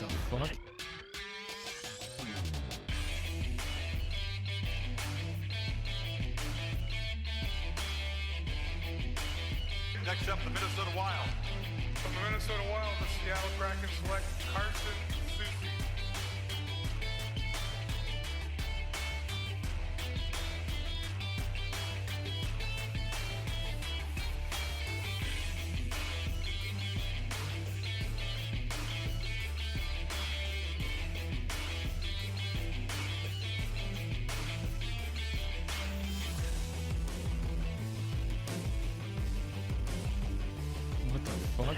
the fuck? Next up, the Minnesota Wild. From the Minnesota Wild, the Seattle Kraken select Carson Susie. What the fuck?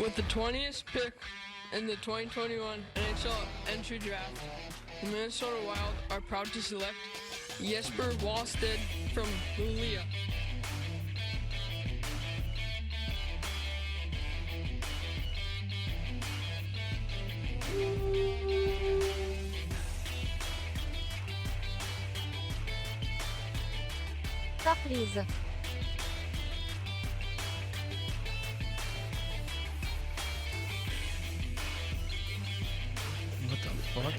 With the 20th pick in the 2021 NHL entry draft, the Minnesota Wild are proud to select Jesper Wallstedt from Luleå. Surprise. What the fuck?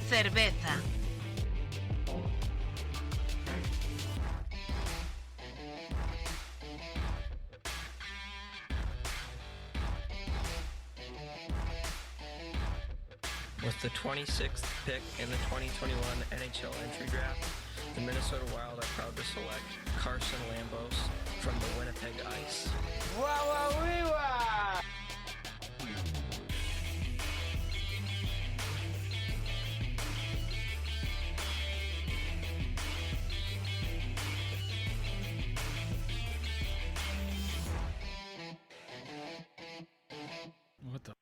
Cerveza. With the 26th pick in the 2021 NHL entry draft, the Minnesota Wild are proud to select Carson Lambos from the Winnipeg Ice. What the?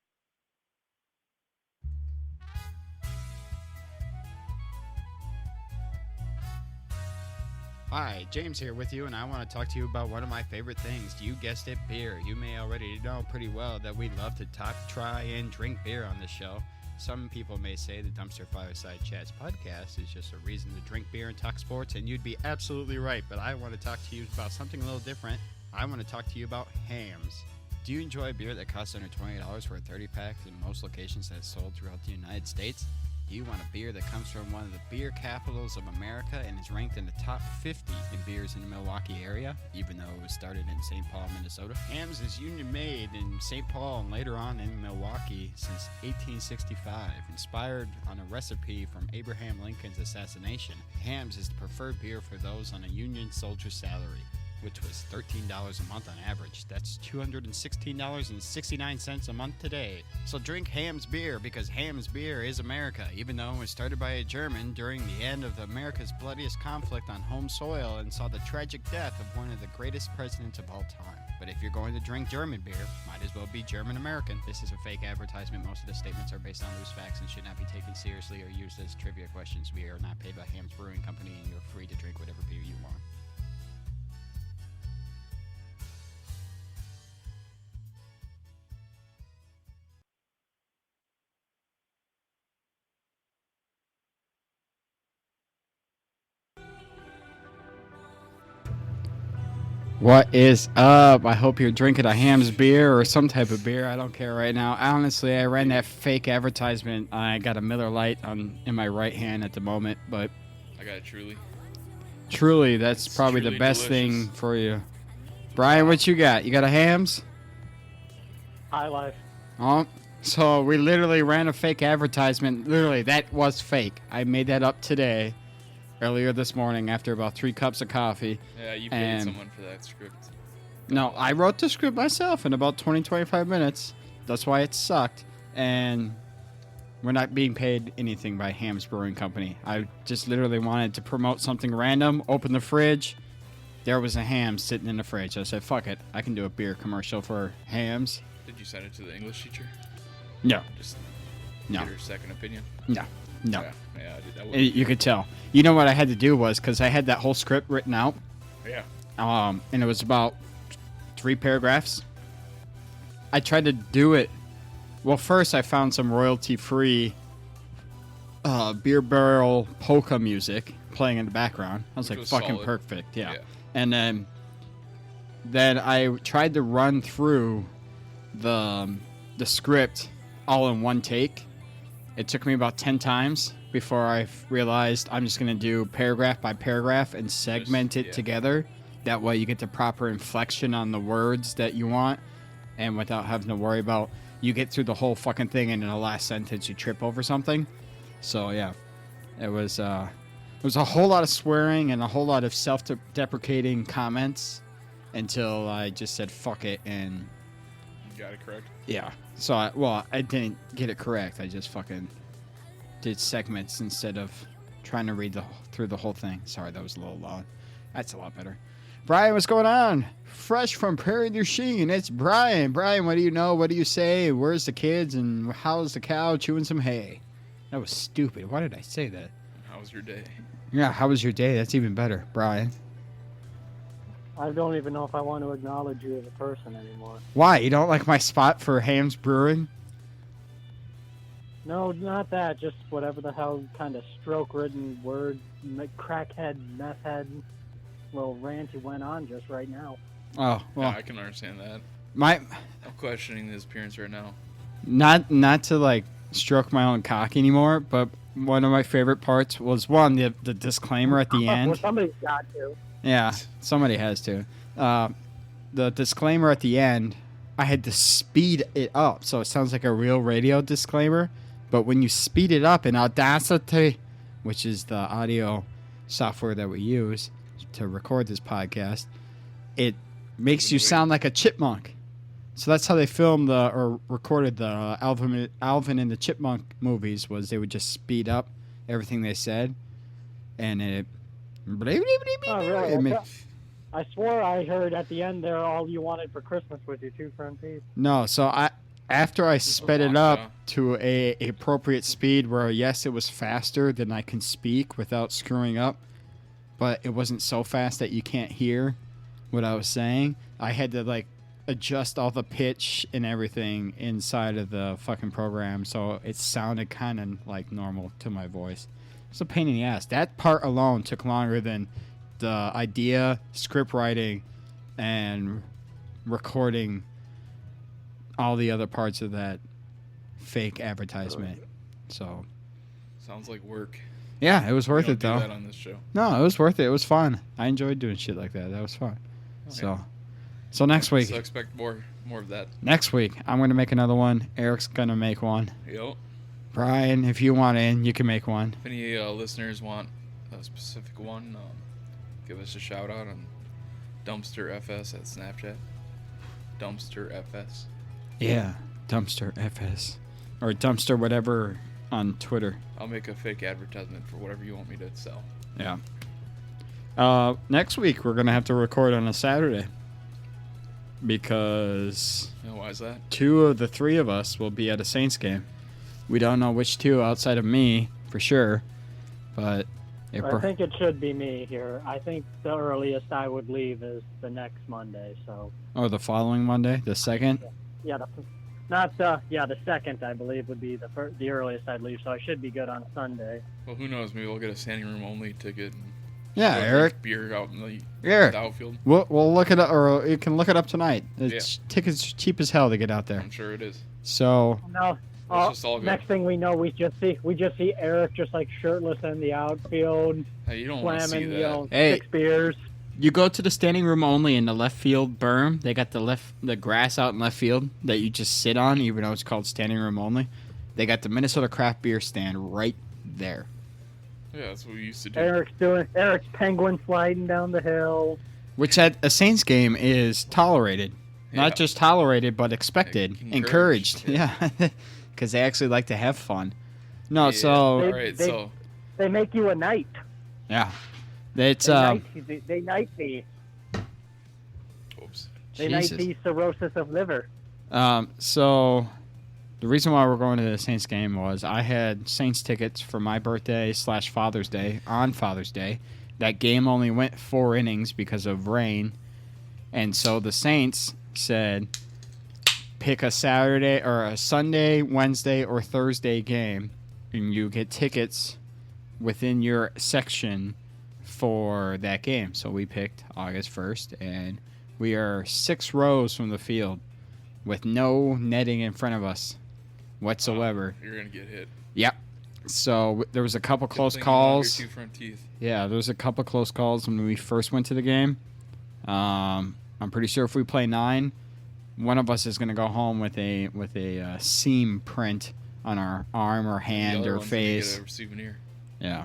Hi, James here with you, and I want to talk to you about one of my favorite things. You guessed it, beer. You may already know pretty well that we love to talk, try, and drink beer on this show. Some people may say the Dumpster Fireside Chats podcast is just a reason to drink beer and talk sports, and you'd be absolutely right, but I want to talk to you about something a little different. I want to talk to you about Hamm's. Do you enjoy beer that costs under $20 for a 30-pack in most locations that's sold throughout the United States? Do you want a beer that comes from one of the beer capitals of America and is ranked in the top 50 in beers in the Milwaukee area, even though it was started in St. Paul, Minnesota? Hamm's is union-made in St. Paul and later on in Milwaukee since 1865. Inspired on a recipe from Abraham Lincoln's assassination, Hamm's is the preferred beer for those on a Union soldier salary, which was $13 a month on average. That's $216.69 a month today. So drink Hamm's beer, because Hamm's beer is America, even though it was started by a German during the end of America's bloodiest conflict on home soil and saw the tragic death of one of the greatest presidents of all time. But if you're going to drink German beer, might as well be German American. This is a fake advertisement. Most of the statements are based on loose facts and should not be taken seriously or used as trivia questions. We are not paid by Hamm's Brewing Company, and you're free to drink whatever beer you want. What is up? I hope you're drinking a Hamm's beer or some type of beer. I don't care right now. Honestly, I ran that fake advertisement. I got a Miller Lite in my right hand at the moment, but I got a Truly. Truly, that's probably truly the best delicious. thing for you. Brian, what you got? You got a Hamm's? High life. Oh, so we literally ran a fake advertisement. Literally, that was fake. I made that up today, earlier this morning after about 3 cups of coffee. Yeah, you paid And- someone for that script. No, I wrote the script myself in about 20-25 minutes. That's why it sucked. And we're not being paid anything by Hamm's Brewing Company. I just literally wanted to promote something random, open the fridge. There was a Hamm's sitting in the fridge. I said, fuck it. I can do a beer commercial for Hamm's. Did you send it to the English teacher? No, Just no, get her second opinion? no, no. Yeah, I did that. You could tell. You know what I had to do was, because I had that whole script written out, Yeah. and it was about 3 paragraphs. I tried to do it. Well, first I found some royalty-free beer barrel polka music playing in the background. I was Which like, was fucking solid. perfect, yeah. Yeah. And then I tried to run through the script all in one take. It took me about 10 times before I realized I'm just going to do paragraph by paragraph and segment it together. That way you get the proper inflection on the words that you want, and without having to worry about you get through the whole fucking thing and in the last sentence you trip over something. So yeah, it was a whole lot of swearing and a whole lot of self-deprecating comments until I just said fuck it and You got it correct. yeah. So I didn't get it correct. I just fucking did segments instead of trying to read through the whole thing. Sorry, that was a little loud. That's a lot better. Brian, what's going on? Fresh from Prairie du Chien, it's Brian. Brian, what do you know? What do you say? Where's the kids? And how's the cow chewing some hay? That was stupid. Why did I say that? How was your day? Yeah, how was your day? That's even better. Brian. I don't even know if I want to acknowledge you as a person anymore. Why? You don't like my spot for Hamm's Brewing? No, not that. Just whatever the hell kind of stroke-ridden word, crackhead, meth head, little rant you went on just right now. Oh, well. Yeah, I can understand that. I'm questioning his appearance right now. Not to like stroke my own cock anymore, but one of my favorite parts was the disclaimer at the end. Well, somebody's got to. Yeah, somebody has to. The disclaimer at the end, I had to speed it up, so it sounds like a real radio disclaimer. But when you speed it up in Audacity, which is the audio software that we use to record this podcast, it makes you sound like a chipmunk. So that's how they filmed or recorded the Alvin and the Chipmunk movies. Was they would just speed up everything they said, and it. Oh, really? I swore I heard at the end there all you wanted for Christmas was your 2 front teeth. No, so after I sped it up to a appropriate speed where yes, it was faster than I can speak without screwing up, but it wasn't so fast that you can't hear what I was saying. I had to like adjust all the pitch and everything inside of the fucking program so it sounded kind of like normal to my voice. It's a pain in the ass. That part alone took longer than the idea, script writing, and recording all the other parts of that fake advertisement. So Sounds like work. yeah, it was worth We it don't though. do that on this show. No, it was worth it. It was fun. I enjoyed doing shit like that. That was fun. Okay. So next week. So expect more of that. Next week, I'm going to make another one. Eric's going to make one. Yo. Brian, if you want in, you can make one. If any listeners want a specific one, give us a shout out on Dumpster FS at Snapchat. Dumpster FS. Yeah, Dumpster FS. Or Dumpster whatever on Twitter. I'll make a fake advertisement for whatever you want me to sell. Yeah. Next week, we're going to have to record on a Saturday. Because Why is that? 2 of the 3 of us will be at a Saints game. We don't know which 2 outside of me, for sure. But I think it should be me here. I think the earliest I would leave is the next Monday. So. Oh, the following Monday? The 2nd? Yeah, the second I believe would be the earliest I'd leave. So I should be good on Sunday. Well, who knows? Maybe we'll get a standing room only ticket. And Yeah, go drink Eric. Beer out in the outfield. We'll look it up, or you can look it up tonight. Tickets cheap as hell to get out there. I'm sure it is. So No. It's just all good. Next thing we know, we just see Eric just like shirtless in the outfield, Hey, you don't want to see slamming, that. Hey. 6 beers. you go to the standing room only in the left field berm. They got the grass out in left field that you just sit on, even though it's called standing room only. They got the Minnesota craft beer stand right there. Yeah, that's what we used to do. Eric's penguin sliding down the hill. Which at a Saints game is tolerated. Yeah. Not just tolerated, but expected. Encouraged. Yeah. Because they actually like to have fun. No, Yeah. so... All right, so They make you a knight. Yeah. It's... They knight thee. oops. They knight Jesus. thee cirrhosis of liver. So the reason why we're going to the Saints game was I had Saints tickets for my birthday / Father's Day on Father's Day, that game only went 4 innings because of rain. And so the Saints said, pick a Saturday or a Sunday, Wednesday, or Thursday game, and you get tickets within your section for that game. So we picked August 1st, and we are 6 rows from the field with no netting in front of us whatsoever. You're going to get hit. Yep. So there was a couple close Good thing you don't have calls. your 2 front teeth. Yeah, there was a couple close calls when we first went to the game. I'm pretty sure if we play 9, one of us is going to go home with a seam print on our arm or hand The other or one's gonna get face. a souvenir. Yeah.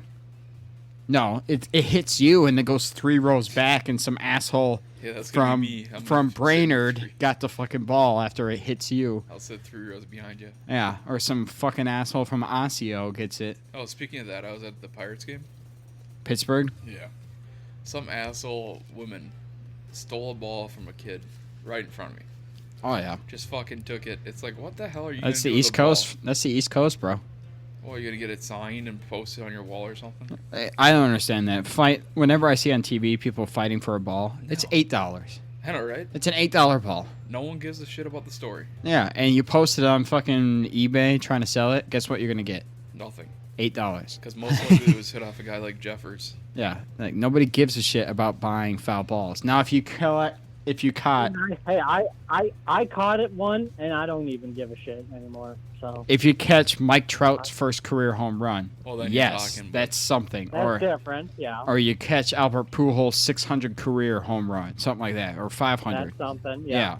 No, it hits you and it goes 3 rows back, and some asshole Yeah, that's gonna from be me. I'm from gonna sit Brainerd 3. got the fucking ball after it hits you. I'll sit 3 rows behind you. Yeah, or some fucking asshole from Osseo gets it. Oh, speaking of that, I was at the Pirates game. Pittsburgh. Yeah. Some asshole woman stole a ball from a kid right in front of me. Oh yeah. Just fucking took it. It's like, what the hell are you That's the gonna do with East the ball? Coast. That's the East Coast, bro. Well, you gonna get it signed and posted on your wall or something? I don't understand that. Whenever I see on TV people fighting for a ball, it's $8. I know, right? It's an $8 ball. No one gives a shit about the story. Yeah, and you post it on fucking eBay trying to sell it. Guess what you're gonna get? Nothing. $8. Because most likely it was hit off a guy like Jeffers. Yeah, like nobody gives a shit about buying foul balls. Now, if you caught, Hey, I caught it one, and I don't even give a shit anymore. So if you catch Mike Trout's first career home run, Well, then you're yes, talking, but- that's something. that's different. Yeah, Or you catch Albert Pujols' 600 career home run, something like that, or 500. that's something. Yeah. Yeah.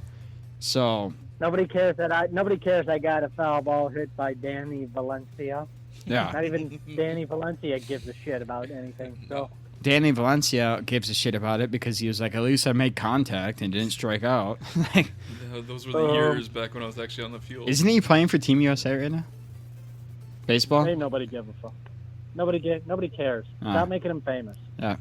So Nobody cares that I got a foul ball hit by Danny Valencia. yeah, Not even Danny Valencia gives a shit about anything. So Danny Valencia gives a shit about it because he was like, at least I made contact and didn't strike out. Like, Those were the years back when I was actually on the field. isn't he playing for Team USA right now? Baseball? ain't nobody give a fuck. Nobody cares. Ah. Stop making him famous. Yeah.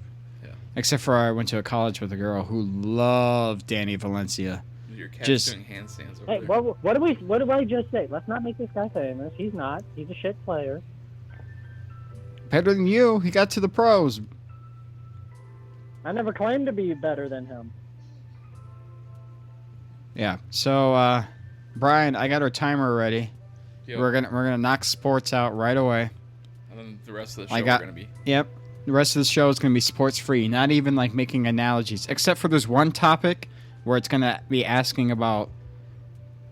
Except for I went to a college with a girl who loved Danny Valencia. Your cat's Just- doing handstands over Hey, there. what do I just say? Let's not make this guy famous. He's not. He's a shit player. Better than you. He got to the pros. I never claimed to be better than him. Yeah. So, Brian, I got our timer ready. Yep. We're gonna knock sports out right away. And then the rest of the show I we're got- going to be. Yep. The rest of the show is gonna be sports free. Not even like making analogies, except for there's one topic where it's gonna be asking about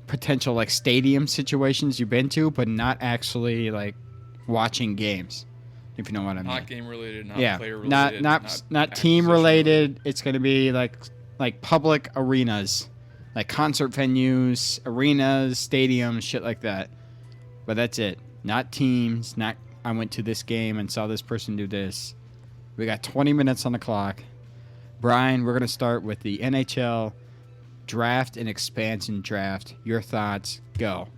potential like stadium situations you've been to, but not actually like watching games. If you know what I mean. Not game related, not Yeah, player related. not team acquisition related. It's going to be like public arenas, like concert venues, arenas, stadiums, shit like that. But that's it. Not teams. Not I went to this game and saw this person do this. We got 20 minutes on the clock. Brian, we're going to start with the NHL draft and expansion draft. Your thoughts? Go.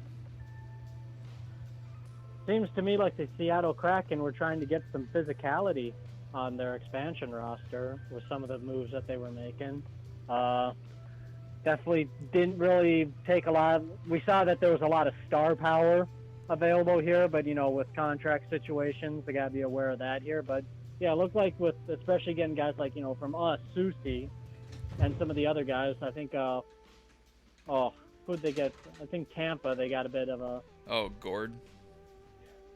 Seems to me like the Seattle Kraken were trying to get some physicality on their expansion roster with some of the moves that they were making. Definitely didn't really take a lot. We saw that there was a lot of star power available here, but with contract situations, they got to be aware of that here. But yeah, it looked like with especially getting guys like from us, Susi, and some of the other guys. I think who'd they get? I think Tampa. They got a bit of a. Oh, Gord.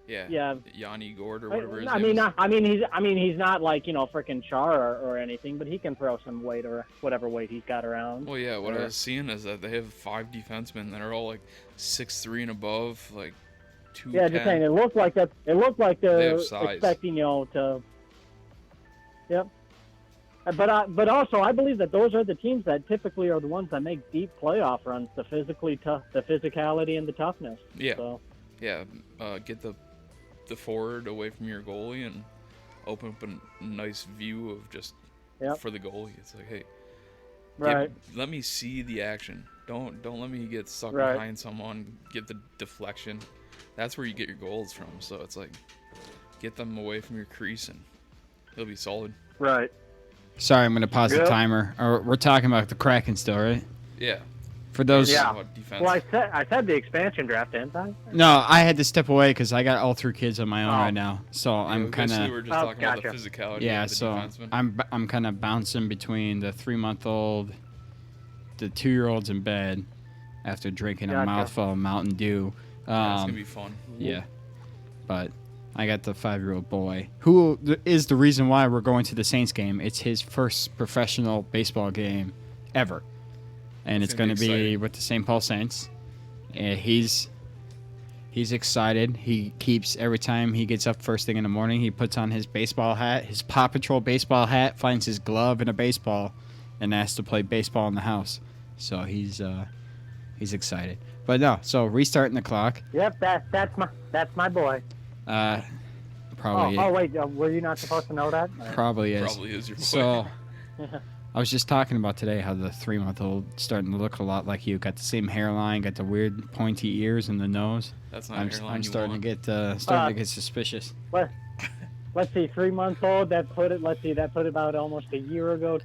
Yeah. Yeah. Yanni Gord or whatever his I name mean, is. he's not like freaking Char or anything, but he can throw some weight or whatever weight he's got around. Well, yeah, what I was seeing is that they have 5 defensemen that are all like 6'3" and above, like 2'10". Yeah, just saying. It looked like that. It looked like They they're have size. expecting to. Yep. But also, I believe that those are the teams that typically are the ones that make deep playoff runs. The physically tough, the physicality, and the toughness. Yeah. So, Yeah, get the forward away from your goalie and open up a nice view of just Yep. for the goalie. It's like, hey, right. let me see the action. Don't let me get stuck Right. behind someone. Get the deflection. That's where you get your goals from. So it's like, get them away from your crease and they'll be solid. Right. Sorry, I'm going to pause the Yep. timer. We're talking about the Kraken still, right? Yeah. For those, Yeah. What defense? Well, I said the expansion draft, didn't I? no, I had to step away because I got all 3 kids on my own Oh. right now. So I'm kind Basically, of we're just Oh, talking about the gotcha. physicality yeah. of the So defenseman. I'm kind of bouncing between the 3-month-old, the 2-year-olds in bed after drinking a Gotcha. mouthful of Mountain Dew. That's gonna be fun. Yeah, but I got the 5-year-old boy who is the reason why we're going to the Saints game. It's his first professional baseball game ever, and it's going to be exciting. with the St. Paul Saints. And he's excited. He keeps every time he gets up first thing in the morning, he puts on his baseball hat, his Paw Patrol baseball hat, finds his glove and a baseball, and asks to play baseball in the house. So he's excited. But no, so restarting the clock. Yep, that's my boy. Probably Wait, were you not supposed to know that? probably is. Probably is your boy. So I was just talking about today how the 3-month-old starting to look a lot like you. Got the same hairline, got the weird pointy ears and the nose. That's not I'm, a hairline I'm you starting want. to get suspicious. Let's see, 3 months old. That put about almost a year ago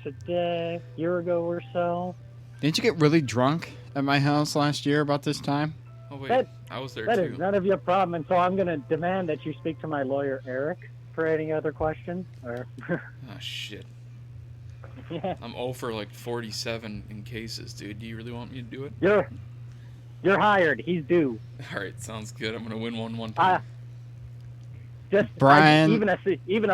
or so. Didn't you get really drunk at my house last year about this time? Oh wait, That- I was there That too. is none of your problem, and so I'm going to demand that you speak to my lawyer, Eric, for any other questions. Or Oh shit. yeah, I'm 0 for like 47 in cases, dude. Do you really want me to do it? you're hired. He's due. All right, sounds good. I'm gonna win one time. Brian- even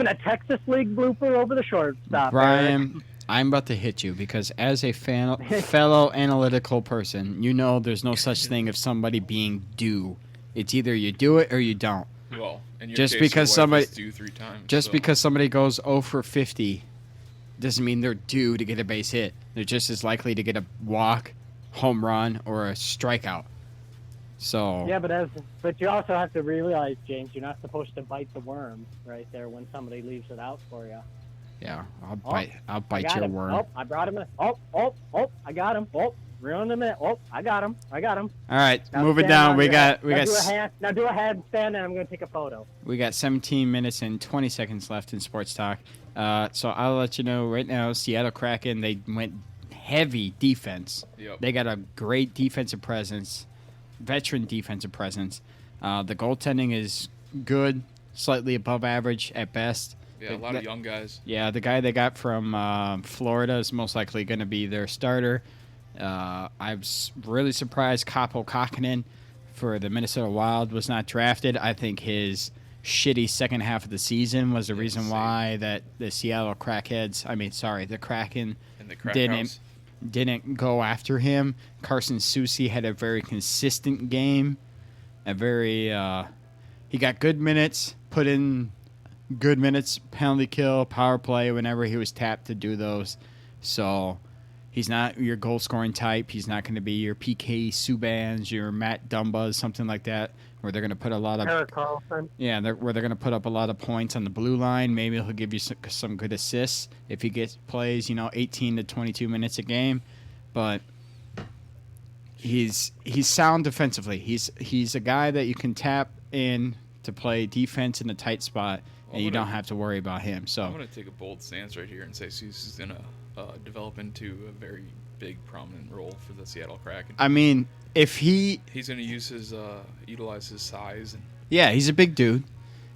a Texas League blooper over the shortstop. Eric. Brian, I'm about to hit you because as a fellow analytical person, you know there's no such thing of somebody being due. It's either you do it or you don't. Well, in your Just case, because your wife somebody- is due 3 times. Just so. because somebody goes 0 for 50 doesn't mean they're due to get a base hit. They're just as likely to get a walk, home run, or a strikeout. So Yeah, but you also have to realize, James, you're not supposed to bite the worm right there when somebody leaves it out for you. yeah, I'll Oh, bite I your got him. worm. Oh, I brought him in. I got him. Ruined him in. I got him. All right, Now moving stand down. on We your got head. Now do a s- now do a handstand, and I'm going to take a photo. we got 17 minutes and 20 seconds left in sports talk. So I'll let you know right now. Seattle Kraken, they went heavy defense. Yep. They got a great defensive presence, veteran defensive presence. The goaltending is good, slightly above average at best. Yeah, a lot of young guys. Yeah, the guy they got from Florida is most likely going to be their starter. I was really surprised Kaapo Kakkonen for the Minnesota Wild was not drafted. I think his shitty second half of the season was the reason same. why that the Seattle the Kraken And the crack didn't house. didn't go after him. Carson Soucy had a very consistent game. He got good minutes, put in good minutes, penalty kill, power play whenever he was tapped to do those. So he's not your goal scoring type. He's not going to be your PK Subans, your Matt Dumbas, something like that, where they're going to put a lot of Eric Carlson. where they're going to put up a lot of points on the blue line. Maybe he'll give you some good assists if he plays 18 to 22 minutes a game, but he's sound defensively. He's a guy that you can tap in to play defense in a tight spot, and you don't have to worry about him. So I'm gonna take a bold stance right here and say Seuss is gonna develop into a very big, prominent role for the Seattle Kraken. I mean, if he's gonna utilize his size, and he's a big dude.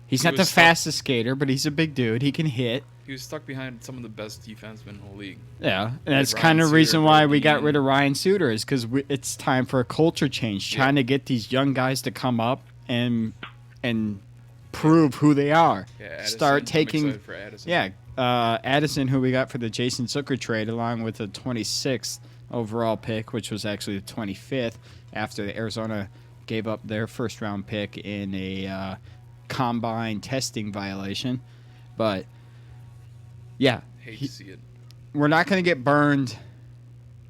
He's He not the was stuck- fastest skater, but he's a big dude. He can hit. he was stuck behind some of the best defensemen in the league. Yeah, and that's Ryan kind of Suter, reason why we Brody, got rid of Ryan Suter is because it's time for a culture change, trying to get these young guys to come up and prove who they are. Yeah, Addison, Start I'm taking, excited for Addison. Addison, who we got for the Jason Zucker trade, along with the 26th overall pick, which was actually the 25th after Arizona gave up their first round pick in a combine testing violation, but. Yeah, Hate to see it. we're not going to get burned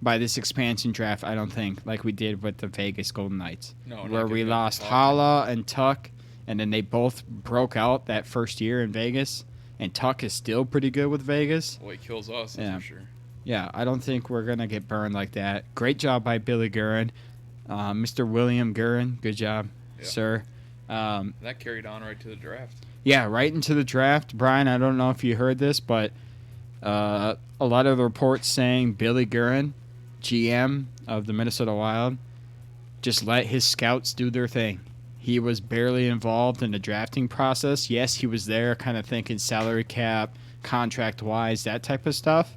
by this expansion draft, I don't think, like we did with the Vegas Golden Knights, No, not where we giving up lost Tuck. Hala and Tuck, and then they both broke out that first year in Vegas, and Tuck is still pretty good with Vegas. Well, he kills us, that's Yeah. for sure. Yeah, I don't think we're going to get burned like that. Great job by Billy Guerin. Mr. William Guerin, good job, Yeah. sir. That carried on right to the draft. Yeah, right into the draft. Brian, I don't know if you heard this, but a lot of the reports saying Billy Guerin GM of the Minnesota Wild just let his scouts do their thing. He was barely involved in the drafting process. Yes, he was there kind of thinking salary cap, contract-wise, that type of stuff.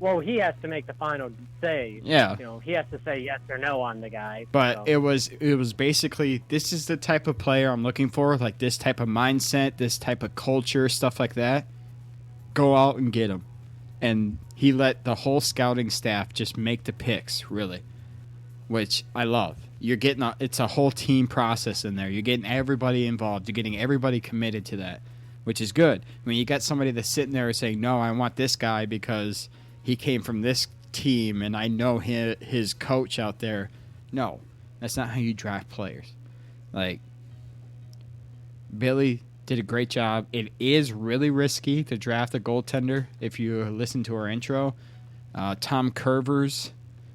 Well, he has to make the final say. Yeah. He has to say yes or no on the guy. But so. it was basically, this is the type of player I'm looking for, like this type of mindset, this type of culture, stuff like that. Go out and get him. And he let the whole scouting staff just make the picks, really, which I love. You're getting it's a whole team process in there. You're getting everybody involved. You're getting everybody committed to that, which is good. When you got somebody that's sitting there saying, no, I want this guy because he came from this team and I know his coach out there. No, that's not how you draft players. Like, Billy did a great job. It is really risky to draft a goaltender if you listen to our intro. Tom Curvers,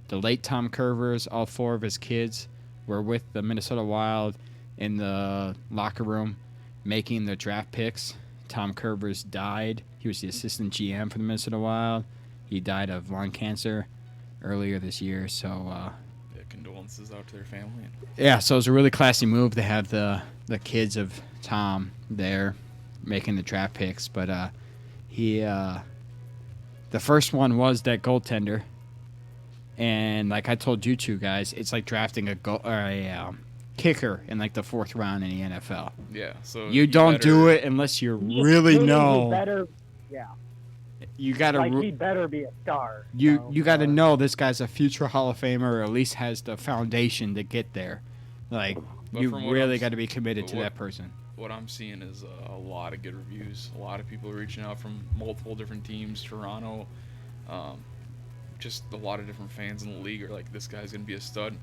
the late Tom Curvers, all 4 of his kids were with the Minnesota Wild in the locker room making the draft picks. Tom Curvers died. He was the assistant GM for the Minnesota Wild. He died of lung cancer earlier this year. So, condolences out to their family. Yeah, so it was a really classy move to have the kids of Tom there making the draft picks. But the first one was that goaltender. And like I told you two guys, it's like drafting a kicker in like the 4th round in the NFL. Yeah, so you don't do it unless you really know. Yeah. You gotta. He better be a star. You got to know this guy's a future Hall of Famer, or at least has the foundation to get there. Like, you really got to be committed to that person. What I'm seeing is a lot of good reviews. A lot of people reaching out from multiple different teams. Toronto, just a lot of different fans in the league are like, this guy's gonna be a stud.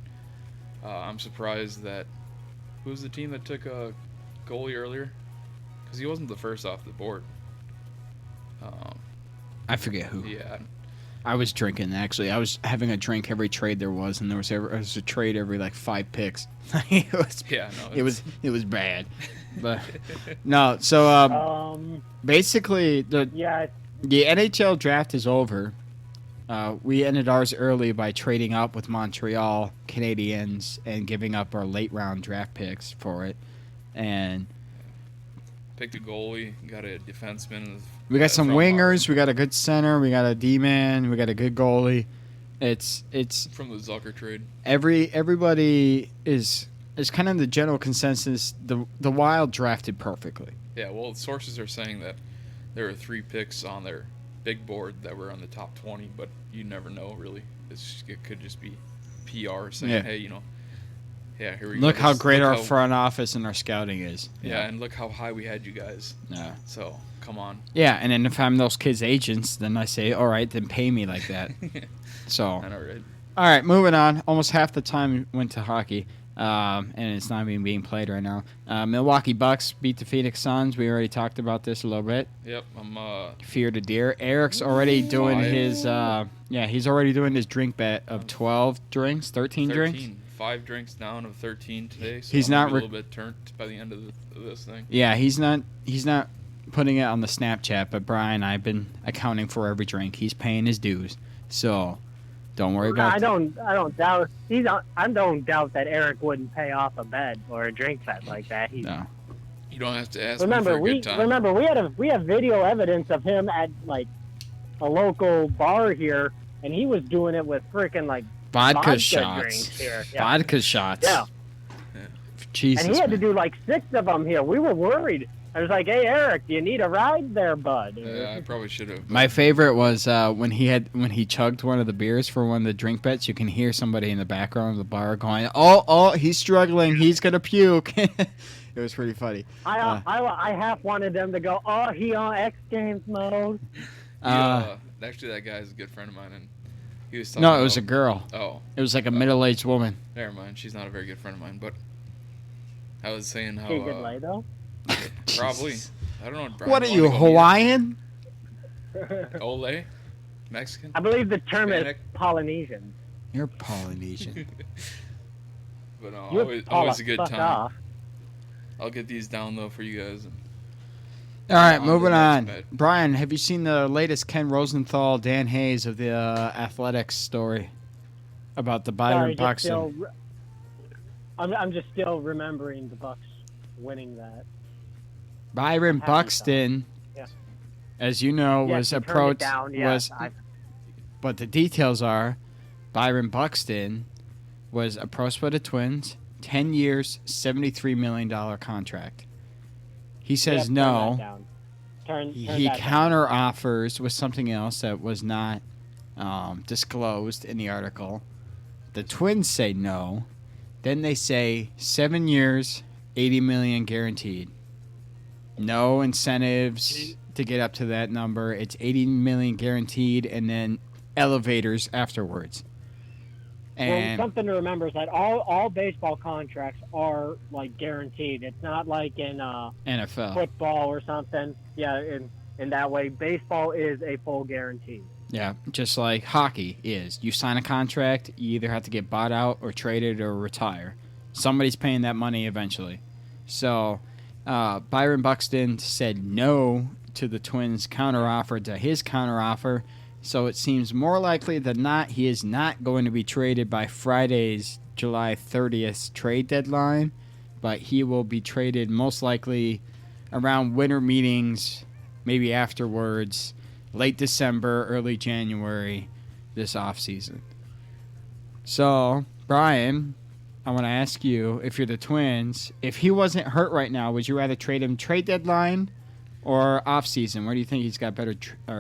I'm surprised that who was the team that took a goalie earlier? Because he wasn't the first off the board. I forget who. Yeah. I was drinking, actually. I was having a drink every trade there was, and there was a trade every, like, 5 picks. It was bad. But, no, so, basically, the NHL draft is over. We ended ours early by trading up with Montreal Canadiens and giving up our late-round draft picks for it. And picked a goalie, got a defenseman. We got some wingers. We got a good center. We got a D-man. We got a good goalie. It's from the Zucker trade. Everybody is kind of the general consensus. The Wild drafted perfectly. Yeah, well, sources are saying that there were 3 picks on their big board that were on the top 20, but you never know really. It could just be PR saying, hey, here we go. Look how great our front office and our scouting is. Yeah, and look how high we had you guys. Yeah. So, come on. Yeah, and then if I'm those kids' agents, then I say, all right, then pay me like that. So. I know, right? All right, moving on. Almost half the time went to hockey, and it's not even being played right now. Milwaukee Bucks beat the Phoenix Suns. We already talked about this a little bit. Yep, I'm fear to deer. Eric's already doing his he's already doing his drink bet of 12 drinks, 13 drinks. 5 drinks down of 13 today. So he's not a little bit turned by the end of this thing. Yeah, he's not putting it on the Snapchat, but Brian, I've been accounting for every drink. He's paying his dues. So don't worry about I don't doubt I don't doubt that Eric wouldn't pay off a bet or a drink bet like that. No. You don't have to ask me for a good time. Remember, we have video evidence of him at like a local bar here, and he was doing it with freaking like vodka shots. Drinks here. Yeah. Vodka shots. Yeah. Jesus. And he had to do like 6 of them here. We were worried. I was like, "Hey, Eric, do you need a ride there, bud?" Yeah, I probably should have. My favorite was when he chugged one of the beers for one of the drink bets. You can hear somebody in the background of the bar going, "Oh, he's struggling. He's gonna puke." It was pretty funny. I half wanted them to go, "Oh, he on X Games mode." Actually, that guy is a good friend of mine, and he was talking No, it was a girl. Oh, it was like a middle-aged woman. Never mind. She's not a very good friend of mine, but I was saying how. He good lay though. Probably. I don't know. Brian, What are you, Hawaiian? Ole? Mexican? I believe the term is Polynesian. You're Polynesian. But no, always a good time. Off. I'll get these down, though, for you guys. All right, moving on. Brian, have you seen the latest Ken Rosenthal, Dan Hayes of the Athletics story? about the Byron Buxton. I'm just still remembering the Bucks winning that. Byron Buxton, as you know, was approached. But the details are, Byron Buxton was approached by the Twins, 10 years, $73 million contract. He says no. He counter offers with something else that was not disclosed in the article. The Twins say no. Then they say 7 years, $80 million guaranteed. No incentives to get up to that number. It's $80 million guaranteed, and then elevators afterwards. And something to remember is that all baseball contracts are like guaranteed. It's not like in NFL football or something. Yeah, in that way, baseball is a full guarantee. Yeah, just like hockey is. You sign a contract, you either have to get bought out or traded or retire. Somebody's paying that money eventually. So Byron Buxton said no to the Twins' counteroffer to his counteroffer. So it seems more likely than not he is not going to be traded by Friday's July 30th trade deadline, but he will be traded most likely around winter meetings, maybe afterwards, late December, early January this offseason. So, Brian, I want to ask you, if you're the Twins, if he wasn't hurt right now, would you rather trade him trade deadline or offseason? Where do you think he's got better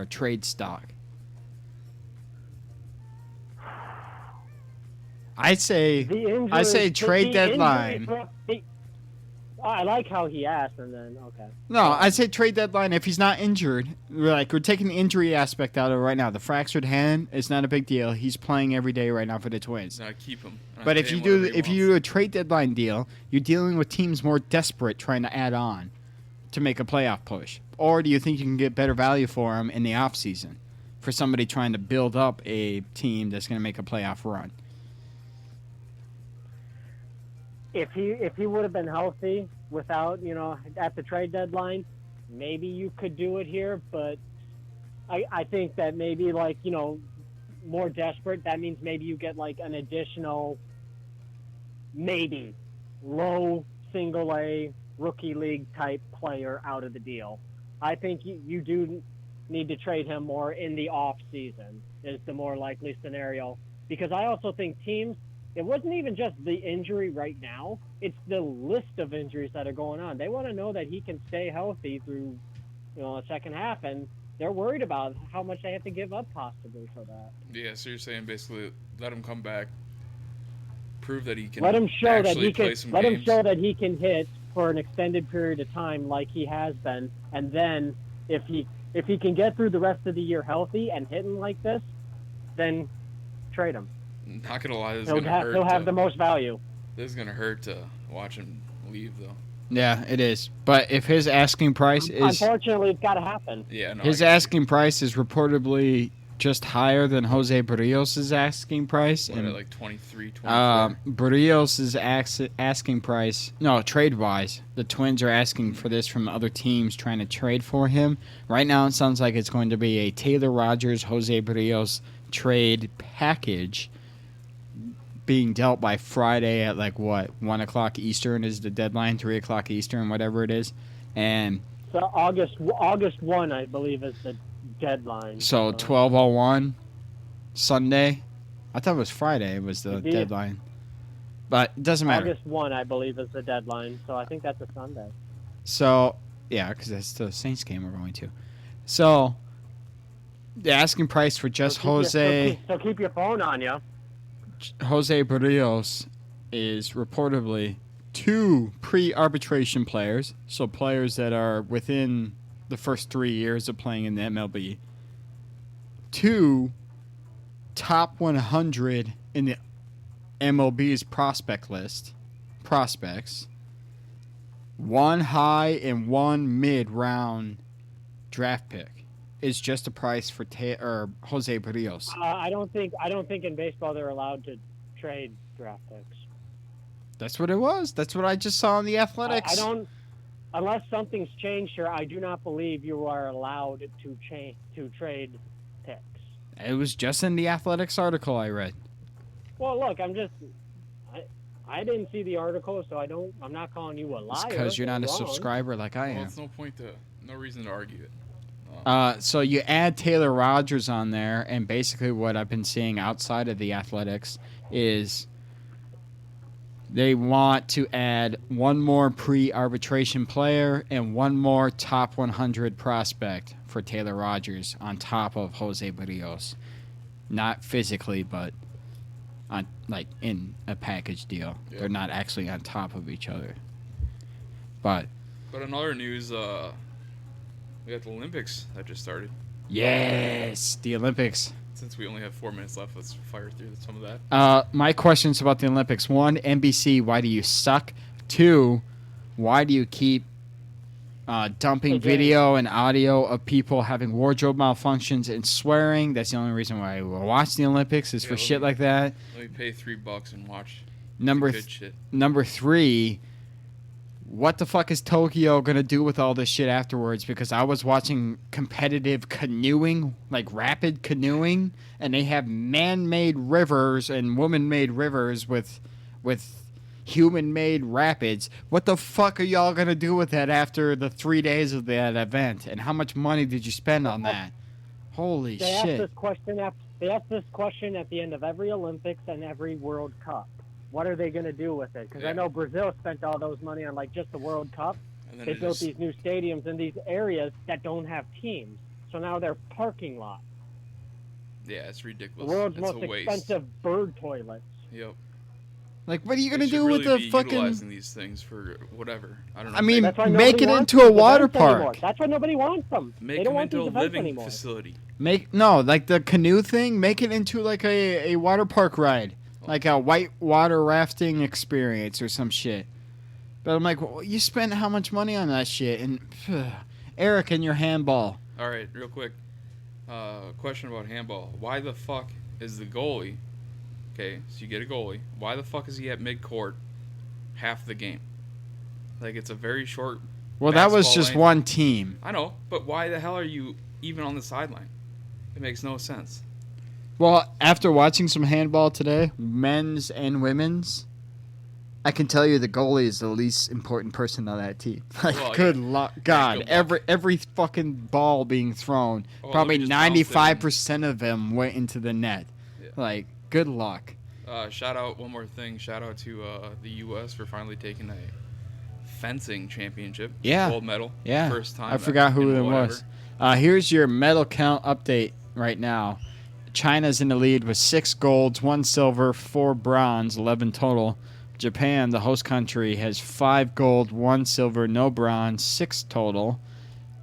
trade stock? I'd say trade deadline. I like how he asked, and then okay. No, I'd say trade deadline if he's not injured. We're taking the injury aspect out of it right now. The fractured hand is not a big deal. He's playing every day right now for the Twins. No, keep him. But if you do a trade deadline deal, you're dealing with teams more desperate trying to add on to make a playoff push. Or do you think you can get better value for him in the offseason for somebody trying to build up a team that's going to make a playoff run? If he would have been healthy without, at the trade deadline, maybe you could do it here. But I think that maybe more desperate, that means maybe you get an additional, maybe low single A rookie league type player out of the deal. I think you do need to trade him more in the off season is the more likely scenario, because I also think teams, it wasn't even just the injury right now. It's the list of injuries that are going on. They want to know that he can stay healthy through, a second half, and they're worried about how much they have to give up possibly for that. Yeah, so you're saying basically let him come back, prove that he can. Let him show that he play can. some Let games. him show that he can hit for an extended period of time, like he has been, and then if he can get through the rest of the year healthy and hitting like this, then trade him. Not gonna lie, this is gonna hurt. He'll have the most value. This is gonna hurt to watch him leave, though. Yeah, it is. But if his asking price is... Unfortunately, it's got to happen. Yeah, no, his asking price is reportedly just higher than Jose Barrios' asking price. What, at 23, 24? Barrios' asking price... No, trade-wise, the Twins are asking for this from other teams trying to trade for him. Right now, it sounds like it's going to be a Taylor Rogers, Jose Barrios trade package being dealt by Friday at 1 o'clock Eastern is the deadline, 3 o'clock Eastern, whatever it is. And so August 1, I believe, is the deadline. So 12:01 Sunday. I thought it was Friday was the deadline. But it doesn't matter. August 1, I believe, is the deadline. So I think that's a Sunday. So, yeah, because that's the Saints game we're going to. So the asking price for just Jose... So keep your phone on you. Jose Barrios is reportedly 2 pre-arbitration players, so players that are within the first 3 years of playing in the MLB, 2 top 100 in the MLB's prospects, 1 high and 1 mid-round draft pick. Is just a price for Jose Barrios. I don't think in baseball they're allowed to trade draft picks. That's what it was. That's what I just saw in the Athletics. I don't, unless something's changed here. I do not believe you are allowed to trade picks. It was just in the Athletics article I read. Well, look, I didn't see the article, so I'm not calling you a liar. It's because you're not a wrong. subscriber like I Well, am. it's no reason to argue it. So you add Taylor Rogers on there, and basically what I've been seeing outside of the Athletics is they want to add one more pre-arbitration player and one more top 100 prospect for Taylor Rogers on top of Jose Barrios. Not physically, but on in a package deal. Yeah. They're not actually on top of each other. But in other news, we got the Olympics that just started. yes, the Olympics. Since we only have 4 minutes left, let's fire through some of that. My questions about the Olympics. 1, NBC, why do you suck? 2, why do you keep dumping video and audio of people having wardrobe malfunctions and swearing? That's the only reason why I will watch the Olympics is for shit like that. Let me pay $3 and watch Number good shit. Number 3, what the fuck is Tokyo gonna do with all this shit afterwards? Because I was watching competitive canoeing, like rapid canoeing, and they have man-made rivers and woman-made rivers with human-made rapids. What the fuck are y'all gonna do with that after the 3 days of that event? And how much money did you spend on that? Holy They shit! They ask this question at the end of every Olympics and every World Cup. What are they going to do with it? Because I know Brazil spent all those money on just the World Cup. They built these new stadiums in these areas that don't have teams. So now they're parking lots. Yeah, it's ridiculous. The world's it's most a waste. expensive bird toilets. Yep. Like, what are you gonna They should do with really the be fucking? utilizing these things for whatever. I don't know. I mean, That's why make nobody it wants into a these water events anymore. park. That's why nobody wants them. Make they don't them want into a these events living anymore. facility. Like the canoe thing. Make it into like a water park ride, like a white water rafting experience or some shit. But I'm like, well, you spent how much money on that shit? And Eric and your handball. All right, real quick. Question about handball. Why the fuck is the goalie? Okay, so you get a goalie. Why the fuck is he at mid-court half the game? Like, it's a very short. Well, that was basketball just lane. one team. I know, but why the hell are you even on the sideline? It makes no sense. Well, after watching some handball today, men's and women's, I can tell you the goalie is the least important person on that team. Like, Well, good yeah. luck, God, good luck. every fucking ball being thrown, Well, probably let me just bounce it 95% of them went into the net. Yeah. Like, good luck. Shout out, one more thing. Shout out to the U.S. for finally taking a fencing championship. Yeah. Gold medal. Yeah, First time. I forgot who in it whatever. was. Here's your medal count update right now. China's in the lead with 6 golds, 1 silver, 4 bronze, 11 total. Japan, the host country, has 5 gold, 1 silver, no bronze, 6 total.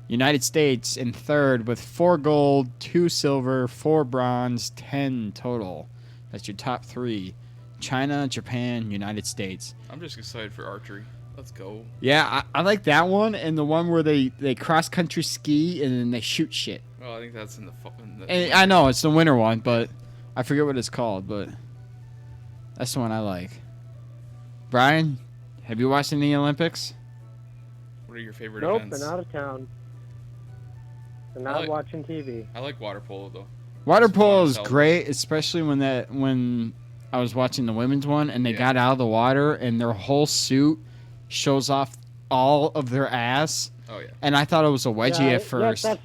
United States in third with 4 gold, 2 silver, 4 bronze, 10 total. That's your top 3. China, Japan, United States. I'm just excited for archery. Let's go. Yeah, I like that one and the one where they cross-country ski and then they shoot shit. Well, I think that's in the. And I know, it's the winter one, but I forget what it's called, but that's the one I like. Brian, have you watched any Olympics? What are your favorite Nope, events? they're out of town. They're I not like- watching TV. I like water polo though. Water It's polo fun is as hell. great, especially when I was watching the women's one and they Yeah. got out of the water and their whole suit shows off all of their ass. Oh yeah. And I thought it was a wedgie Yeah, at first. That's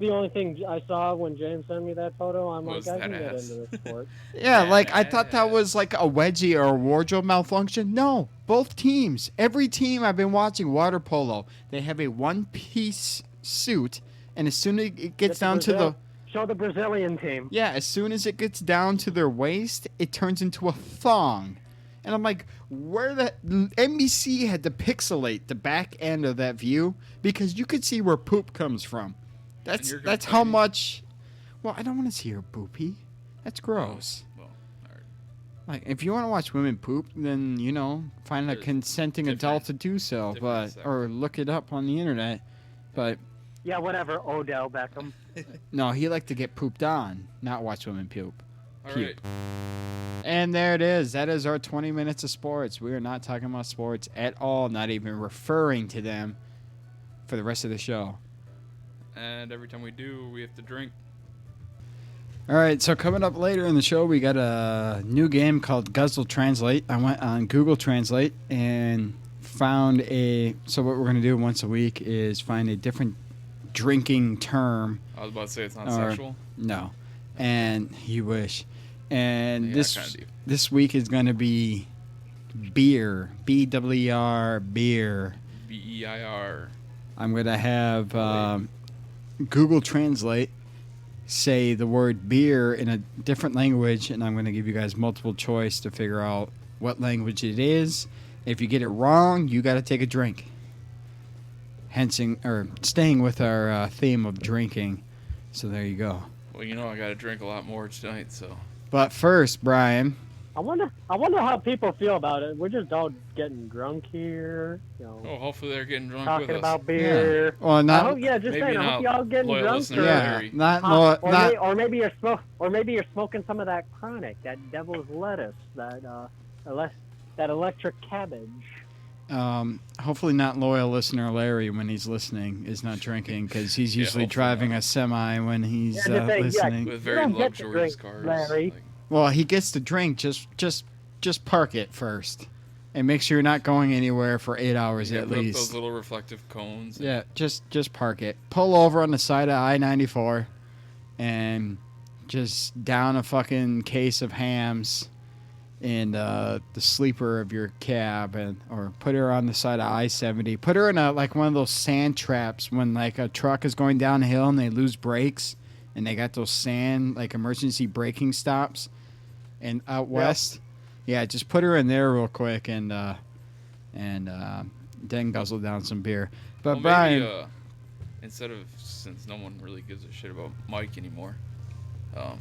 the only thing I saw when James sent me that photo. I'm Was like, I that can get ass? into this sport. Yeah, like I thought that was like a wedgie or a wardrobe malfunction. No, both teams. Every team I've been watching water polo, they have a one-piece suit, and as soon as it gets down to the Show the Brazilian team. as soon as it gets down to their waist, it turns into a thong. And I'm like, where the NBC had to pixelate the back end of that view because you could see where poop comes from. you're That's how complaining? much. Well, I don't want to see her poopy. That's gross. Well, all right. Like, if you want to watch women poop, then, find a There's consenting different- adult to do so, different but or look it up on the internet. But, Yeah, whatever. Odell Beckham. no, he liked to get pooped on, not watch women poop. All Puke. right. And there it is. That is our 20 minutes of sports. We are not talking about sports at all, not even referring to them for the rest of the show. And every time we do, we have to drink. All right, so coming up later in the show, we got a new game called Guzzle Translate. I went on Google Translate and found so what we're going to do once a week is find a different drinking term. I was about to say it's not sexual. No. And you wish. And Yeah, I kinda do. this week is going to be beer. BWR, beer. BEIR. I'm going to have Google Translate say the word beer in a different language, and I'm going to give you guys multiple choice to figure out what language it is. If you get it wrong, you got to take a drink. Staying with our theme of drinking. So there you go. Well, you know I got to drink a lot more tonight, so. But first, Brian. I wonder how people feel about it. We're just all getting drunk here, you know. Oh, hopefully they're getting drunk talking with us. about beer. Yeah. Well, not. I hope, just maybe saying. I hope not y'all getting loyal drunk. listener Yeah, not. Or maybe you're smoking some of that chronic, that devil's lettuce, that electric cabbage. Hopefully not loyal listener Larry when he's listening is not drinking because he's usually driving a semi when he's listening. With very luxurious cars. Larry. Well, he gets to drink. Just park it first, and make sure you're not going anywhere for 8 hours at put up least. those little reflective cones. Yeah, just park it. Pull over on the side of I-94, and just down a fucking case of Hamms in the sleeper of your cab, or put her on the side of I-70. Put her in one of those sand traps when like a truck is going downhill and they lose brakes, and they got those sand emergency braking stops. And out west, yeah, just put her in there real quick and then guzzle down some beer. But Brian, maybe, instead of, since no one really gives a shit about Mike anymore,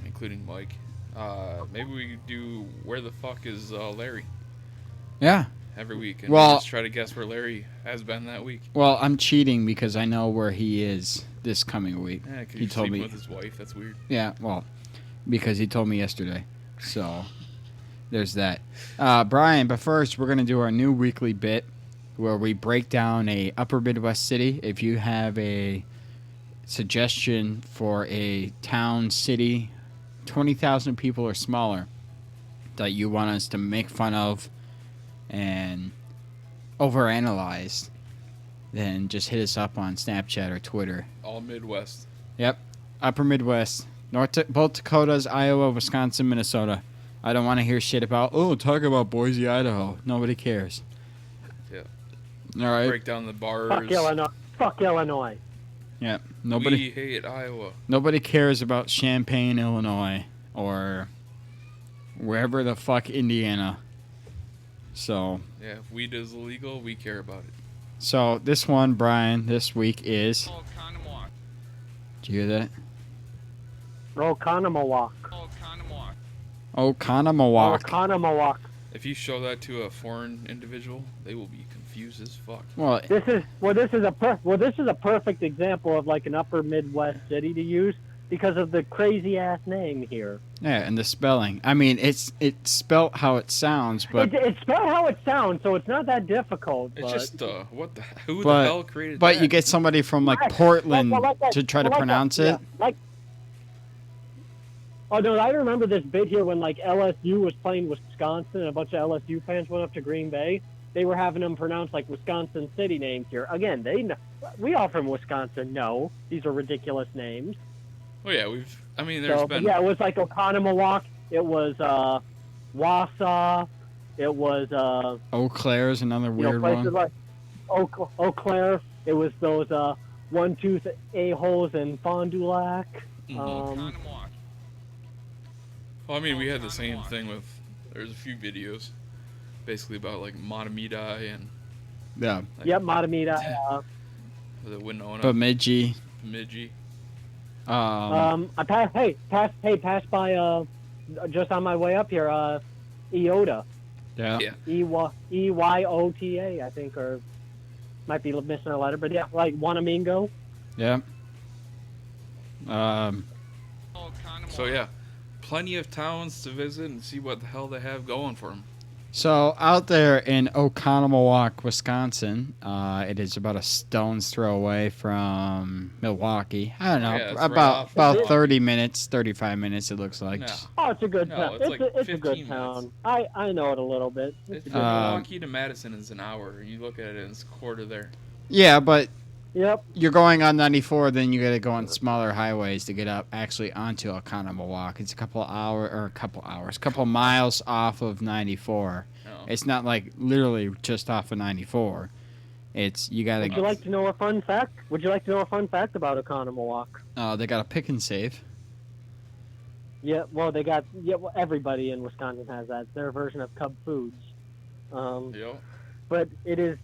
including Mike, maybe we could do Where the Fuck is Larry? Yeah. Every week, and just try to guess where Larry has been that week. Well, I'm cheating because I know where he is this coming week. Yeah, he told me with his wife. That's weird. Yeah, well, because he told me yesterday. So there's that. Brian, but first we're going to do our new weekly bit where we break down a upper Midwest city. If you have a suggestion for a town, city, 20,000 people or smaller that you want us to make fun of and overanalyze, then just hit us up on Snapchat or Twitter. All Midwest. Yep. Upper Midwest. Both Dakotas, Iowa, Wisconsin, Minnesota. I don't want to hear shit about, talk about Boise, Idaho. Nobody cares. Yeah. All right. Break down the bars. Fuck Illinois. Yeah. We hate Iowa. Nobody cares about Champaign, Illinois, or wherever the fuck Indiana. So. Yeah, if weed is illegal, we care about it. So this one, Brian, this week is. Did you hear that? Oconomowoc. Oconomowoc. If you show that to a foreign individual, they will be confused as fuck. Well, this is a perfect example of an upper Midwest city to use because of the crazy ass name here. Yeah, and the spelling. I mean, it's spelt how it sounds, but it's spelled how it sounds, so it's not that difficult. It's just who the hell created but that? You get somebody from Portland to try to pronounce it. Oh no, I remember this bit here when LSU was playing Wisconsin and a bunch of LSU fans went up to Green Bay. They were having them pronounce Wisconsin city names here. Again, we all from Wisconsin know these are ridiculous names. Oh yeah, there's been. Yeah, it was Oconomowoc. It was Wausau. It was Eau Claire is another weird one. Like Eau Claire. It was those one-tooth a-holes in Fond du Lac. Well, we had the same thing with. There's a few videos, basically about Matamidi and. Yeah. Yep, Matamidi. The Winona. Bemidji. I passed by just on my way up here, Eota. Yeah. EYOTA, I think, or might be missing a letter, but yeah, Wanamingo. Yeah. So yeah, plenty of towns to visit and see what the hell they have going for them. So out there in Oconomowoc, Wisconsin, it is about a stone's throw away from Milwaukee. I don't know, Yeah, it's right about off about Milwaukee. 30 minutes, 35 minutes. It looks like. No. Oh, it's a good No, town. it's like It's a 15 good town. minutes. I know it a little bit. It's a from good town. Milwaukee to Madison is an hour, and you look at it, and it's a quarter there. Yeah, but Yep. you're going on 94, then you got to go on smaller highways to get up actually onto Oconomowoc. It's a couple miles off of 94. No. It's not like literally just off of 94. It's you got Would to. you like to know a fun fact? Would you like to know a fun fact about Oconomowoc? They got a pick and save. Yeah, well, they got everybody in Wisconsin has that. It's their version of Cub Foods. Yep. But it is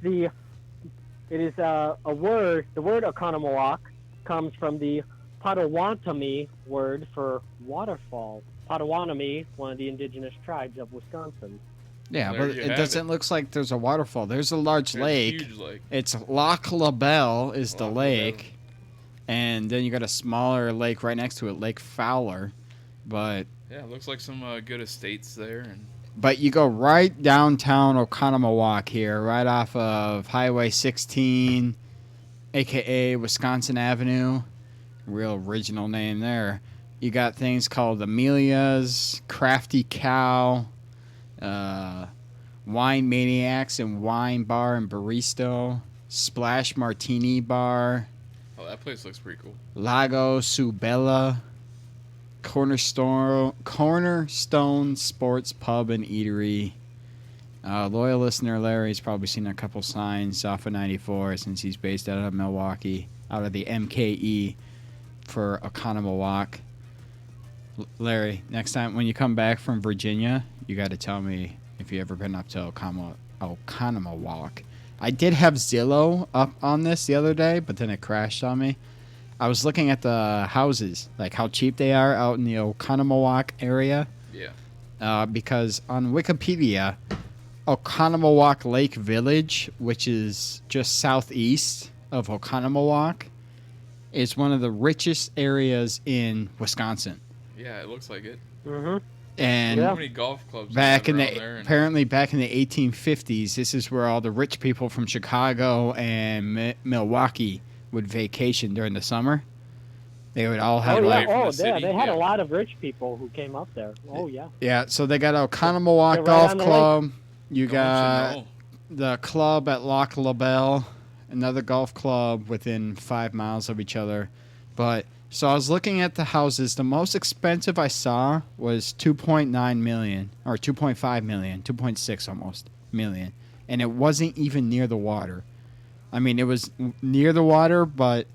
a word. The word Oconomowoc comes from the Potawatomi word for waterfall. Potawatomi, one of the indigenous tribes of Wisconsin. Yeah, There but you it have doesn't look like there's a waterfall. There's a large There's a lake. huge lake. It's Loch LaBelle is the Loch lake, and then you got a smaller lake right next to it, Lake Fowler. But Yeah, it looks like some good estates there, and you go right downtown Oconomowoc here, right off of Highway 16, aka Wisconsin Avenue. Real original name there. You got things called Amelia's, Crafty Cow, Wine Maniacs and Wine Bar and Barista, Splash Martini Bar, oh, that place looks pretty cool. Lago Subella, Cornerstone Sports Pub and Eatery. Loyal listener Larry's probably seen a couple signs off of 94 since he's based out of Milwaukee, out of the MKE for Oconomowoc. Larry, next time when you come back from Virginia, you got to tell me if you ever been up to Oconomowoc. I did have Zillow up on this the other day, but then it crashed on me. I was looking at the houses, like how cheap they are out in the Oconomowoc area. Yeah. Because on Wikipedia, Oconomowoc Lake Village, which is just southeast of Oconomowoc, is one of the richest areas in Wisconsin. Yeah, it looks like it. Mm-hmm. And How many golf clubs back are in around the there? And apparently back in the 1850s, this is where all the rich people from Chicago and Milwaukee would vacation during the summer. They would all have away like from the yeah. city, They had yeah. a lot of rich people who came up there. Oh yeah. yeah. So they got Oconomowoc They're right Golf on the Club. You Don't got you know? the club at Loch LaBelle, another golf club within 5 miles of each other. But so I was looking at the houses. The most expensive I saw was 2.9 million or 2.5 million, 2.6 almost million, and it wasn't even near the water. I mean, it was near the water, but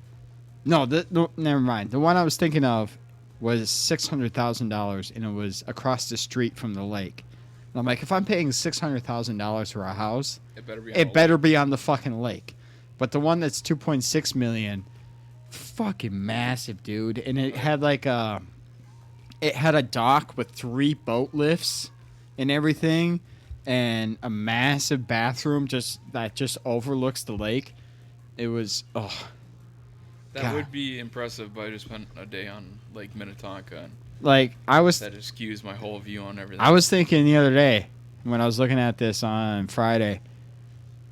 no, never mind. The one I was thinking of was $600,000, and it was across the street from the lake. And I'm like, if I'm paying $600,000 for a house, It better be. it better be on the fucking lake. But the one that's 2.6 million, fucking massive, dude. And it had like it had a dock with 3 boat lifts and everything, and a massive bathroom that just overlooks the lake. It was That God. would be impressive, but I just spent a day on Lake Minnetonka, and like that just skews my whole view on everything. I was thinking the other day when I was looking at this on Friday,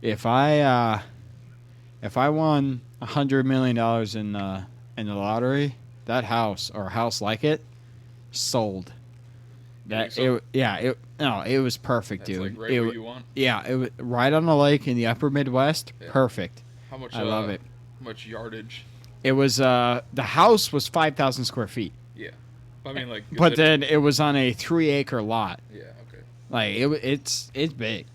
if I won $100 million in the lottery, that house or a house like it sold. think so? It was perfect, That's dude. like right where you want. Yeah, it was right on the lake in the upper Midwest. Yeah. Perfect. How much? I love it. How much yardage? It was the house was 5,000 square feet, Yeah. I mean, like. but then it was on a 3-acre lot. Yeah. Okay. Like it's big.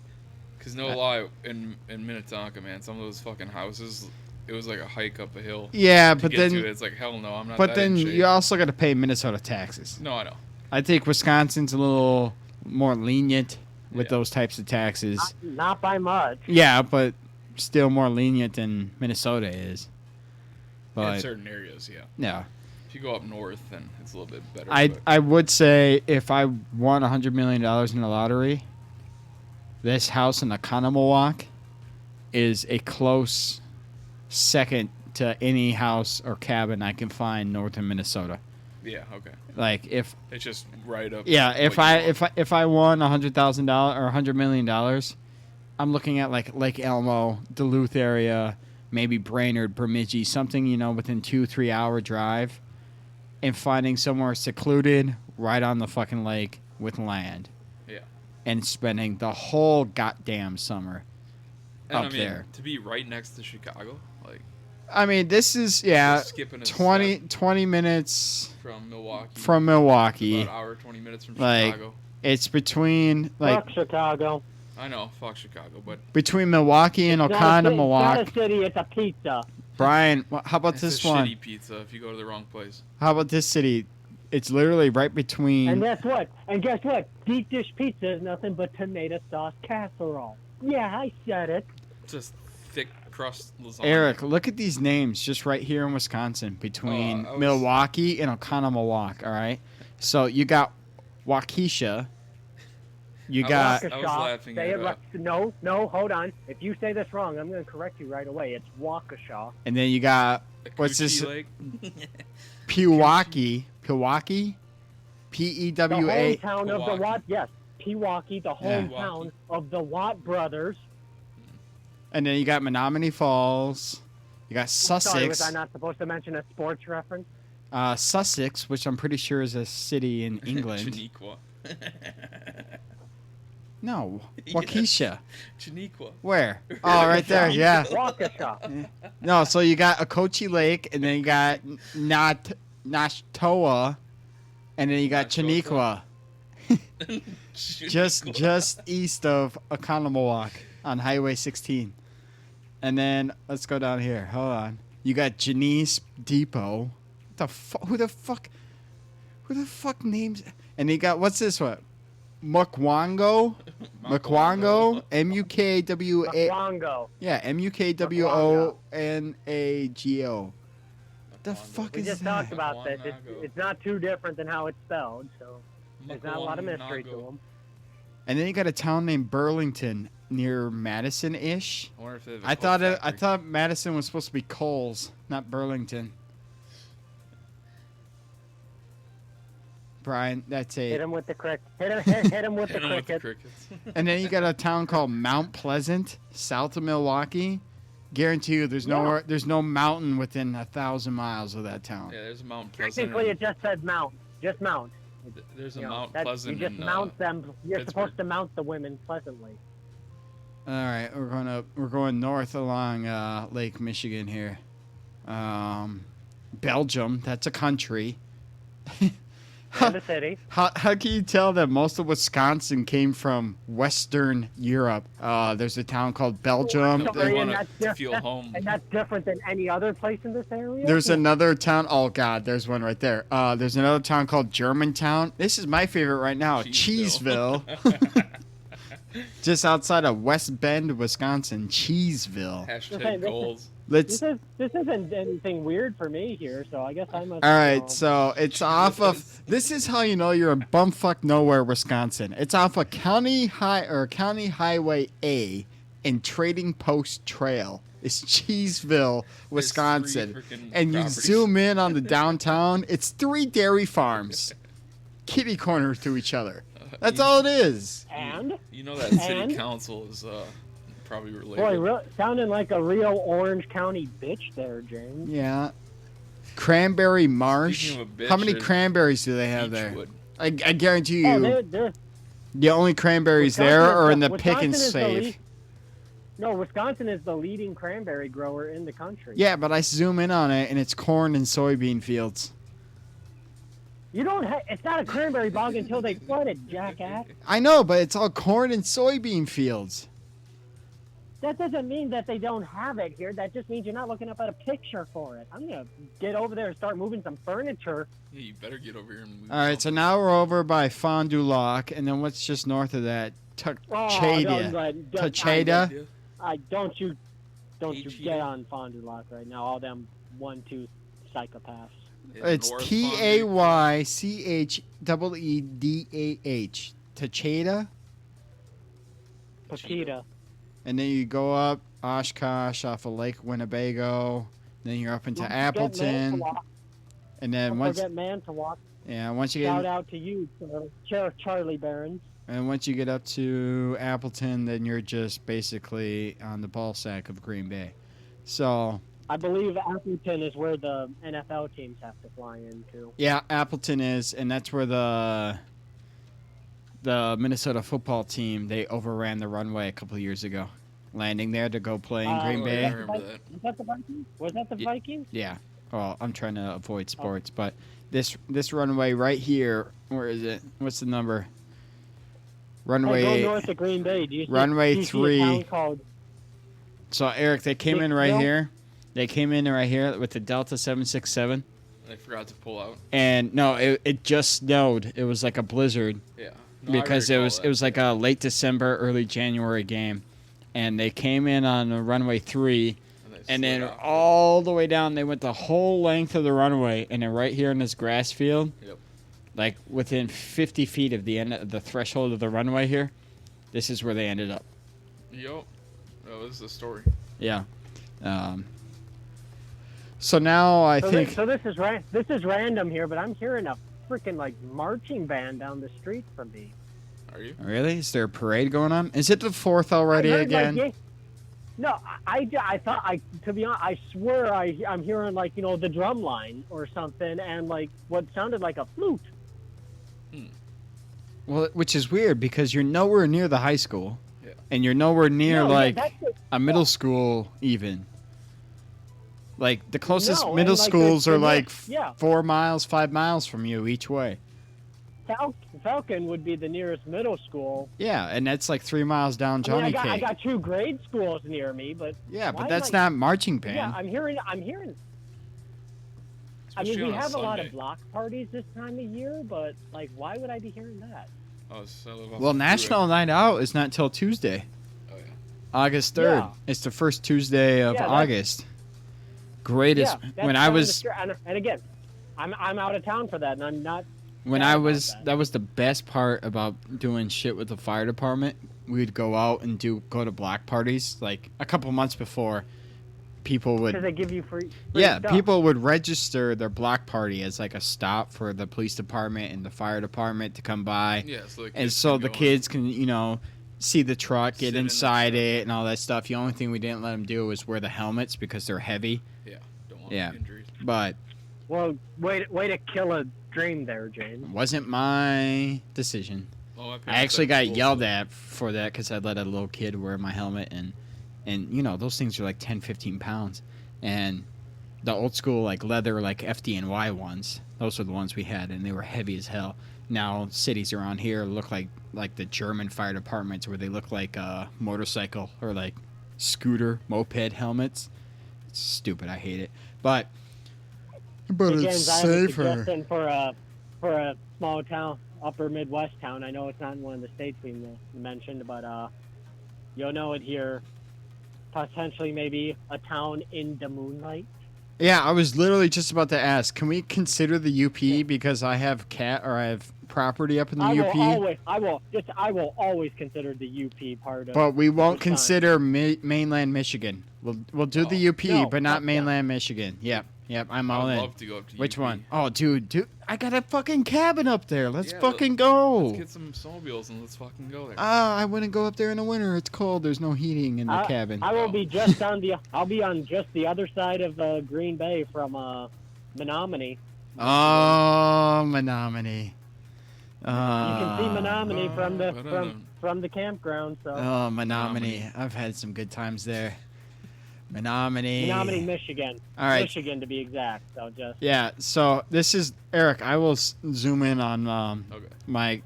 Cause no lie, in Minnetonka, man, some of those fucking houses, it was like a hike up a hill. Yeah, To but get then to it, it's like hell no, I'm not. but that then in shape. you also got to pay Minnesota taxes. No, I know. I think Wisconsin's a little more lenient with Yeah. those types of taxes. Not by much. Yeah, but still more lenient than Minnesota is. In But certain areas, yeah. yeah, If you go up north, then it's a little bit better. I but- I would say if I won $100 million in the lottery, this house in Oconomowoc is a close second to any house or cabin I can find north in Minnesota. Yeah. Okay. Like if It's just right up. yeah, what if you I want. if I won $100,000 or $100 million, I'm looking at like Lake Elmo, Duluth area, maybe Brainerd, Bemidji, something within 2-3 hour drive, and finding somewhere secluded right on the fucking lake with land. Yeah. And spending the whole goddamn summer And up there. To be right next to Chicago, like. I mean, this is Just skipping a 20 minutes from Milwaukee. from Milwaukee. About an hour, 20 minutes from Like, Chicago. it's between Fuck Chicago. I know, fuck Chicago, but between Milwaukee and It's not a Oconomowoc. city, it's a pizza. Brian, how about it's this a one? shitty pizza if you go to the wrong place. How about this city? It's literally right between. And guess what? Deep dish pizza is nothing but tomato sauce casserole. Yeah, I said it. Just thick crust lasagna. Eric, look at these names just right here in Wisconsin between I was- Milwaukee and Oconomowoc. All right, so you got Waukesha. You got I was laughing Say at it right. No, hold on. If you say this wrong, I'm going to correct you right away. It's Waukesha. and then you got what's this? Lake. Pewaukee. The PEWA. hometown of the Watt. Yes, Pewaukee, the Yeah. hometown of the Watt brothers. And then you got Menominee Falls. You got Sorry, was Sussex. I not supposed to mention a sports reference? Sussex, which I'm pretty sure is a city in England. Chiniquah. No, Waukesha. Chiniquah. Where? Oh, right there. Yeah. Waukesha. No, so you got Okochee Lake, and then you got Nashtoa, and then you got Nashotah. Chiniquah, just east of Oconomowoc on Highway 16. And then let's go down here. Hold on. You got Janice Depot. Who the fuck names? And you got what's this one? Mukwango, Mukwango, MUKWA. Wango. Yeah, MUKWONAGO. The fuck We is just that? talked about this. It's not too different than how it's spelled, so there's not a lot of mystery to them. And then you got a town named Burlington near Madison-ish. I wonder if they have a I Coke thought factory. Madison was supposed to be Coles, not Burlington. Brian, that's Hit it. him with the crick. Hit him with the Hit 'em with the cricket. crickets. And then you got a town called Mount Pleasant, south of Milwaukee. Guarantee you, there's no mountain within 1,000 miles of that town. Yeah, there's a Mount Pleasant. Technically, it just said mount. Just mount. There's a You know, Mount that's- Pleasant. You just in, mount them. You're Pittsburgh. supposed to mount the women pleasantly. All right, we're going north along Lake Michigan here. Belgium, that's a country. And the city. How can you tell that most of Wisconsin came from Western Europe? There's a town called Belgium. They Sorry, want and to that's feel home. And that's different than any other place in this area? There's another town. Oh God, there's one right there. There's another town called Germantown. This is my favorite right now, Cheeseville. Just outside of West Bend, Wisconsin, Cheeseville. Hashtag goals. Let's. This isn't anything weird for me here, so I guess I must. All right, so it's off of. This is how you know you're in bumfuck nowhere, Wisconsin. It's off of County Highway A and Trading Post Trail. It's Cheeseville, Wisconsin, freaking and you properties. zoom in on the downtown. It's 3 dairy farms, kitty corner to each other. That's all it is. And You know that city And? council is probably related. boy, sounding like a real Orange County bitch there, James. Yeah. Cranberry Marsh. Speaking of a bitch, How many there's cranberries do they have there? Beechwood. I guarantee Oh, you, they're the only cranberries there Wisconsin is are in the- the pick and Wisconsin is the save. lead- No, Wisconsin is the leading cranberry grower in the country. Yeah, but I zoom in on it and it's corn and soybean fields. You don't have. It's not a cranberry bog until they flood it, jackass. I know, but it's all corn and soybean fields. That doesn't mean that they don't have it here. That just means you're not looking up at a picture for it. I'm gonna get over there and start moving some furniture. Yeah, you better get over here and move. All right, so now we're over by Fond du Lac, and then what's just north of that? Tachada. Tachada. Don't you Tachada. get on Fond du Lac right now. All them 1-2 psychopaths. It's Taycheedah. Tachada. Paquita. And then you go up Oshkosh off of Lake Winnebago. Then you're up into Appleton. And then Don't once forget Manitowoc. yeah, once you Shout get out to you, Charlie Barons. and once you get up to Appleton, then you're just basically on the ball sack of Green Bay. So I believe Appleton is where the NFL teams have to fly into. yeah, Appleton is, and that's where the Minnesota football team, they overran the runway a couple of years ago, landing there to go play in Green Oh, Bay. yeah, I remember that. Was that the Vikings? Was that the Vikings? Yeah. Well, I'm trying to avoid sports, but this runway right here, where is it? What's the number? Runway. Hey, go north of Green Bay. Do you see, Runway do you see 3. a town called? So Eric, they came in right Hicksville? here. They came in right here with the Delta 767, I forgot to pull out. and no, it just snowed. It was like a blizzard. Yeah. No, I Because it recall was that. it was like a late December, early January game, and they came in on runway 3, and slid then off. all the way down. They went the whole length of the runway, and then right here in this grass field, Yep. like within 50 feet of the end of the threshold of the runway here, this is where they ended up. Yep. That was the story. Yeah. So now I So think. this is random here, but I'm hearing a freaking like marching band down the street from me. Are you? Really? Is there a parade going on? Is it the 4th already I heard, again? Like, no, I thought to be honest, I swear I'm hearing like the drum line or something, and like what sounded like a flute. Well, which is weird because you're nowhere near the high school, Yeah. and you're nowhere near No, like that's it. a middle school even. Like the closest No, middle and, like, schools the are like yeah. 4 miles, 5 miles from you each way. Falcon would be the nearest middle school. Yeah, and that's like 3 miles down I mean, Johnny I Cake. got 2 grade schools near me, but Yeah, why but that's am I- not marching band. Yeah, I'm hearing. I mean, Especially we on a have a lot of Sunday. block parties this time of year, but like, why would I be hearing that? Oh, so I live off Well, the National freeway. Night Out is not till Tuesday, Oh yeah. August 3rd. Yeah. It's the first Tuesday of Yeah, that's- August. Greatest. Yeah, that's when I down the was street. And again, I'm out of town for that, and I'm not. When sad I about was, that. that was the best part about doing shit with the fire department. We'd go out and go to block parties. Like a couple months before, people Because would, they give you free yeah, stuff. people would register their block party as like a stop for the police department and the fire department to come by. Yeah. So the kids And so can the go kids can, see the truck, Sit get in the inside truck. it, and all that stuff. The only thing we didn't let them do was wear the helmets because they're heavy. and- Yeah. Don't want Yeah. injuries. But Well, way to kill a dream there, James. it wasn't my decision. Well, my I parents actually had got full yelled stuff. at for that because I let a little kid wear my helmet, and those things are like 10, 15 pounds. And the old school like leather like FDNY ones, those are the ones we had, and they were heavy as hell. Now cities around here look like the German fire departments, where they look like a motorcycle or like scooter moped helmets. It's stupid. I hate it, but Hey, it's James, I have a safer. suggestion for a small town, upper Midwest town. I know it's not in one of the states we mentioned, but you'll know it here. Potentially, maybe a town in the moonlight. Yeah, I was literally just about to ask. Can we consider the UP because I have property up in the UP? I will always consider the UP part of. But we won't the sign. consider mainland Michigan. We'll do the UP, no, but not fuck mainland Michigan. Yep, I'm I all would in. love to go up to Which UP. one? Oh, dude, I got a fucking cabin up there. Let's Yeah, fucking go. Let's get some snowmobiles and let's fucking go there. I wouldn't go up there in the winter. It's cold. There's no heating in the cabin. I will be just I'll be on just the other side of Green Bay from Menominee. Oh, Menominee. You can see Menominee ba-da-dum. from the campground. So Oh, Menominee. I've had some good times there. Menominee. Menominee, Michigan. All right. Michigan to be exact. So just Yeah, so this is Eric. I will zoom in on Okay.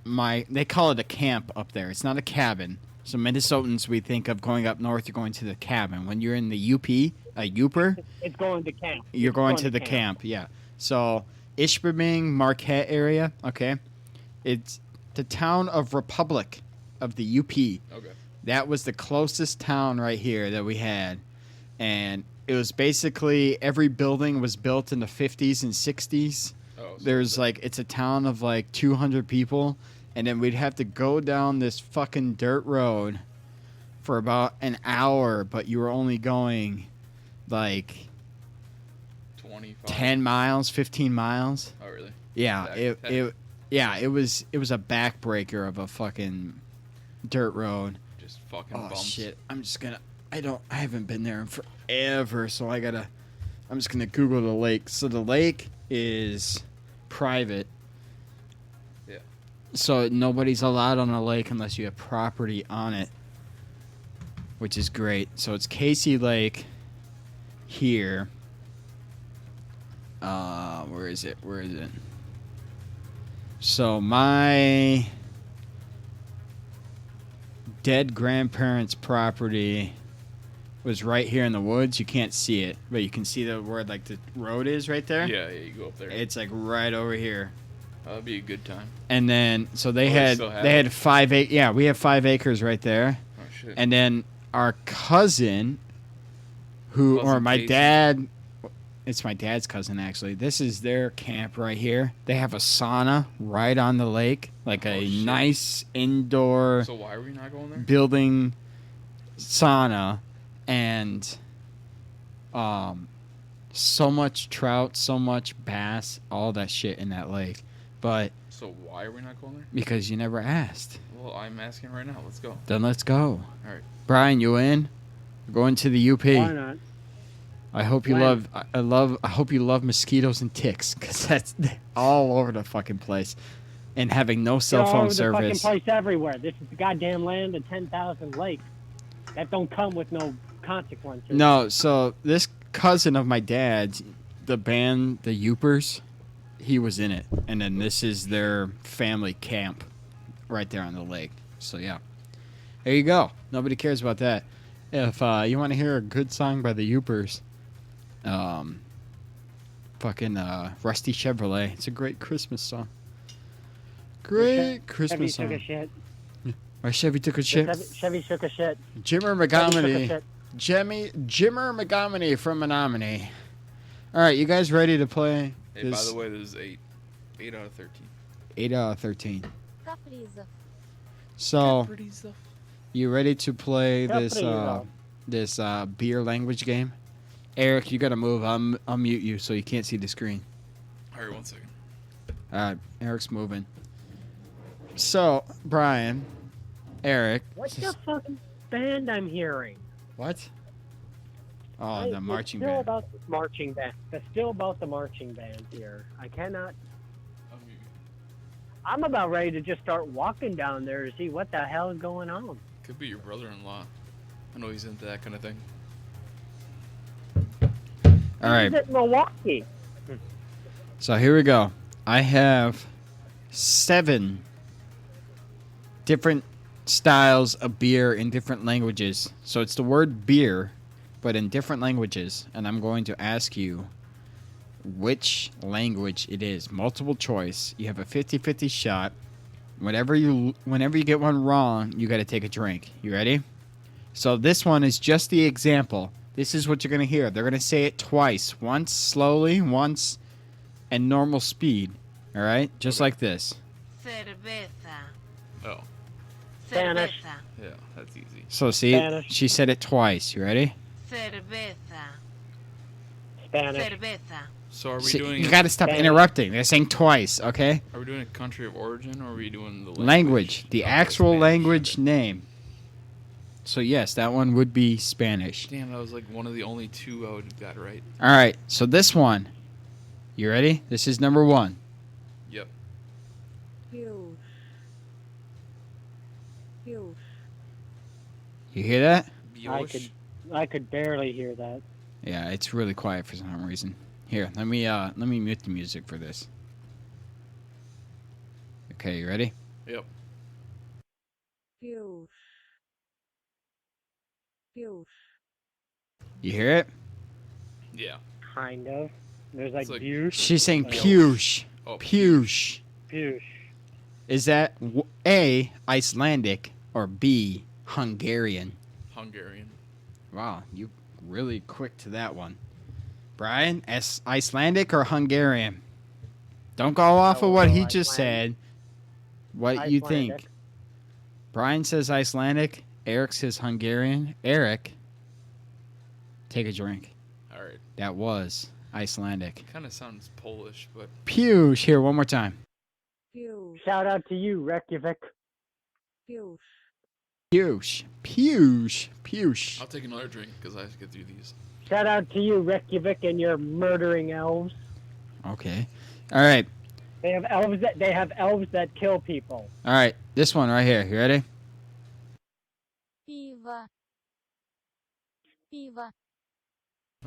my. They call it a camp up there. It's not a cabin. So Minnesotans, we think of going up north. You're going to the cabin. When you're in the UP, a Uper, it's going to camp. you're It's going to the camp. Yeah. So Ishpeming, Marquette area. Okay, it's the town of Republic of the UP. Okay. That was the closest town right here that we had. And it was basically every building was built in the 50s and 60s. Oh, so There's like, it's a town of like 200 people. And then we'd have to go down this fucking dirt road for about an hour, but you were only going like 25. 10 miles, 15 miles. Oh, really? Yeah, Back- it was a backbreaker of a fucking dirt road. Just fucking Oh bumps. shit! I haven't been there in forever, so I'm just gonna Google the lake. So the lake is private. Yeah. So nobody's allowed on the lake unless you have property on it, which is great. So it's Casey Lake here. Where is it? So my dead grandparents' property was right here in the woods. You can't see it, but you can see where like the road is right there. Yeah, you go up there. It's like right over here. That'd be a good time. And then so they still have had it? 5 acres. Yeah, we have 5 acres right there. Oh shit. And then our cousin, Cousin my Casey. dad, it's my dad's cousin actually. This is their camp right here. They have a sauna right on the lake, like a shit. nice indoor So why are we not going there? building sauna, and so much trout, so much bass, all that shit in that lake. But So why are we not going there? because you never asked, Well, I'm asking right now. Let's go. then let's go. All right. Brian, you in? We're going to the UP. Why not? I hope you When? I hope you love mosquitoes and ticks, because that's all over the fucking place, and having no cell They're all phone over the fucking service. place everywhere. This is the goddamn land of 10,000 lakes. That don't come with no consequences. No, so this cousin of my dad's, the band, the Yoopers, he was in it, and then this is their family camp, right there on the lake. So yeah, there you go. Nobody cares about that. If you want to hear a good song by the Yoopers, fucking Rusty Chevrolet. It's a great Christmas song. Great Christmas Chevy took a song. shit. My Chevy took a shit. Chevy took a shit. Jimmer Chevy took a Montgomery. shit. Jimmer Montgomery from Menominee. All right, you guys ready to play? Hey, by this the way, this is 8. 8 out of 13. 8 out of 13. Capriza. So, Pretty stuff. you ready to play this Caprizo. this beer language game? Eric, you gotta move. I'll mute you so you can't see the screen. All right, 1 second. All right, Eric's moving. So, Brian, Eric. What the fucking band I'm hearing? What? Oh, It's the marching still band. about the marching band. It's still about the marching band here. I cannot. I'm about ready to just start walking down there to see what the hell is going on. Could be your brother-in-law. I know he's into that kind of thing. All right. This is at Milwaukee. So here we go. I have 7 different styles of beer in different languages. So it's the word beer, but in different languages. And I'm going to ask you which language it is. Multiple choice. You have a 50-50 shot. Whenever you get one wrong, you got to take a drink. You ready? So this one is just the example. This is what you're going to hear. They're going to say it twice. Once slowly, once at normal speed. All right? Just like this. Cerveza. Oh, Spanish. Cerveza. yeah, that's easy. So see, Spanish. she said it twice. You ready? Cerveza. Spanish. Cerveza. So are we See, doing? you got to stop Spanish. interrupting. They're saying twice, okay? Are we doing a country of origin, or are we doing the Language. The Okay, actual Spanish. language name. So yes, that one would be Spanish. Damn, that was like one of the only 2 I would have got right. All right. So this one. You ready? This is number 1. Yep. Huge. Huge. You hear that? Biosh. I could barely hear that. Yeah, it's really quiet for some reason. Here, let me mute the music for this. Okay, you ready? Yep. Huge. Huge. You hear it? Yeah. Kind of. There's like It's like- Bush. She's saying Oh. push. Oh, Push. Bush. Is that A, Icelandic, or B, Hungarian? Hungarian. Wow, you really quick to that one. Brian, Icelandic or Hungarian? Don't go off of what he just said. What you think? Icelandic. Brian says Icelandic. Eric says Hungarian. Eric, take a drink. All right. That was Icelandic. Kind of sounds Polish, but Pewsh. Here, one more time. Huge. Shout out to you, Reykjavik. Huge. Pewsh. Pewsh. Pewsh. I'll take another drink because I have to get through these. Shout out to you, Reykjavik, and your murdering elves. Okay. All right. They have elves that kill people. All right. This one right here. You ready? Piva. Piva.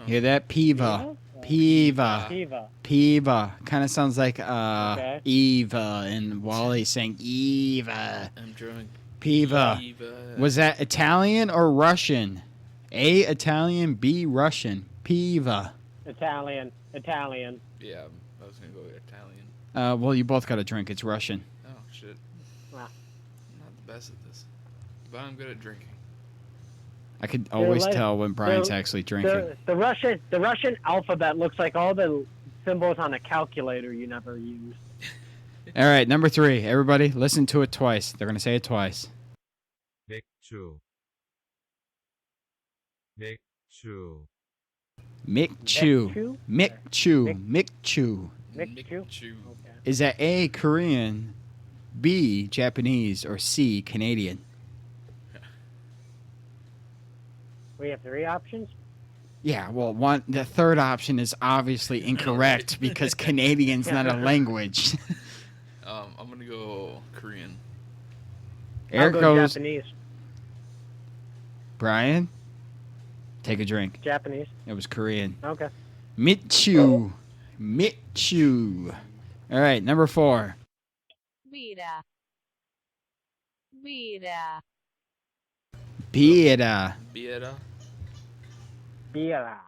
Hear that? Piva. Piva. Piva. Piva. Kind of sounds like Okay. Eva and Wally saying Eva. I'm drunk. Piva. Eva. Was that Italian or Russian? A, Italian, B, Russian. Piva. Italian. Yeah, I was gonna go with Italian. Well, you both got a drink. It's Russian. Oh shit. Wow. I'm not the best at this, but I'm good at drinking. I could always like- tell when Brian's they're- actually drinking. The Russian alphabet looks like all the symbols on a calculator you never use. All right, number 3. Everybody, listen to it twice. They're going to say it twice. 맥주. 맥주. Mikchu. Mikchu. Mikchu. Mikchu? Okay. Is that A, Korean, B, Japanese, or C, Canadian? We have 3 options. Yeah, well, the third option is obviously incorrect because Canadian's not a language. I'm gonna go Korean. Eric I'll go goes, Japanese. Brian, take a drink. Japanese. It was Korean. Okay. Michu. Michu. All right, number 4. Vida. Vida. Bieda. Bieda. Beer.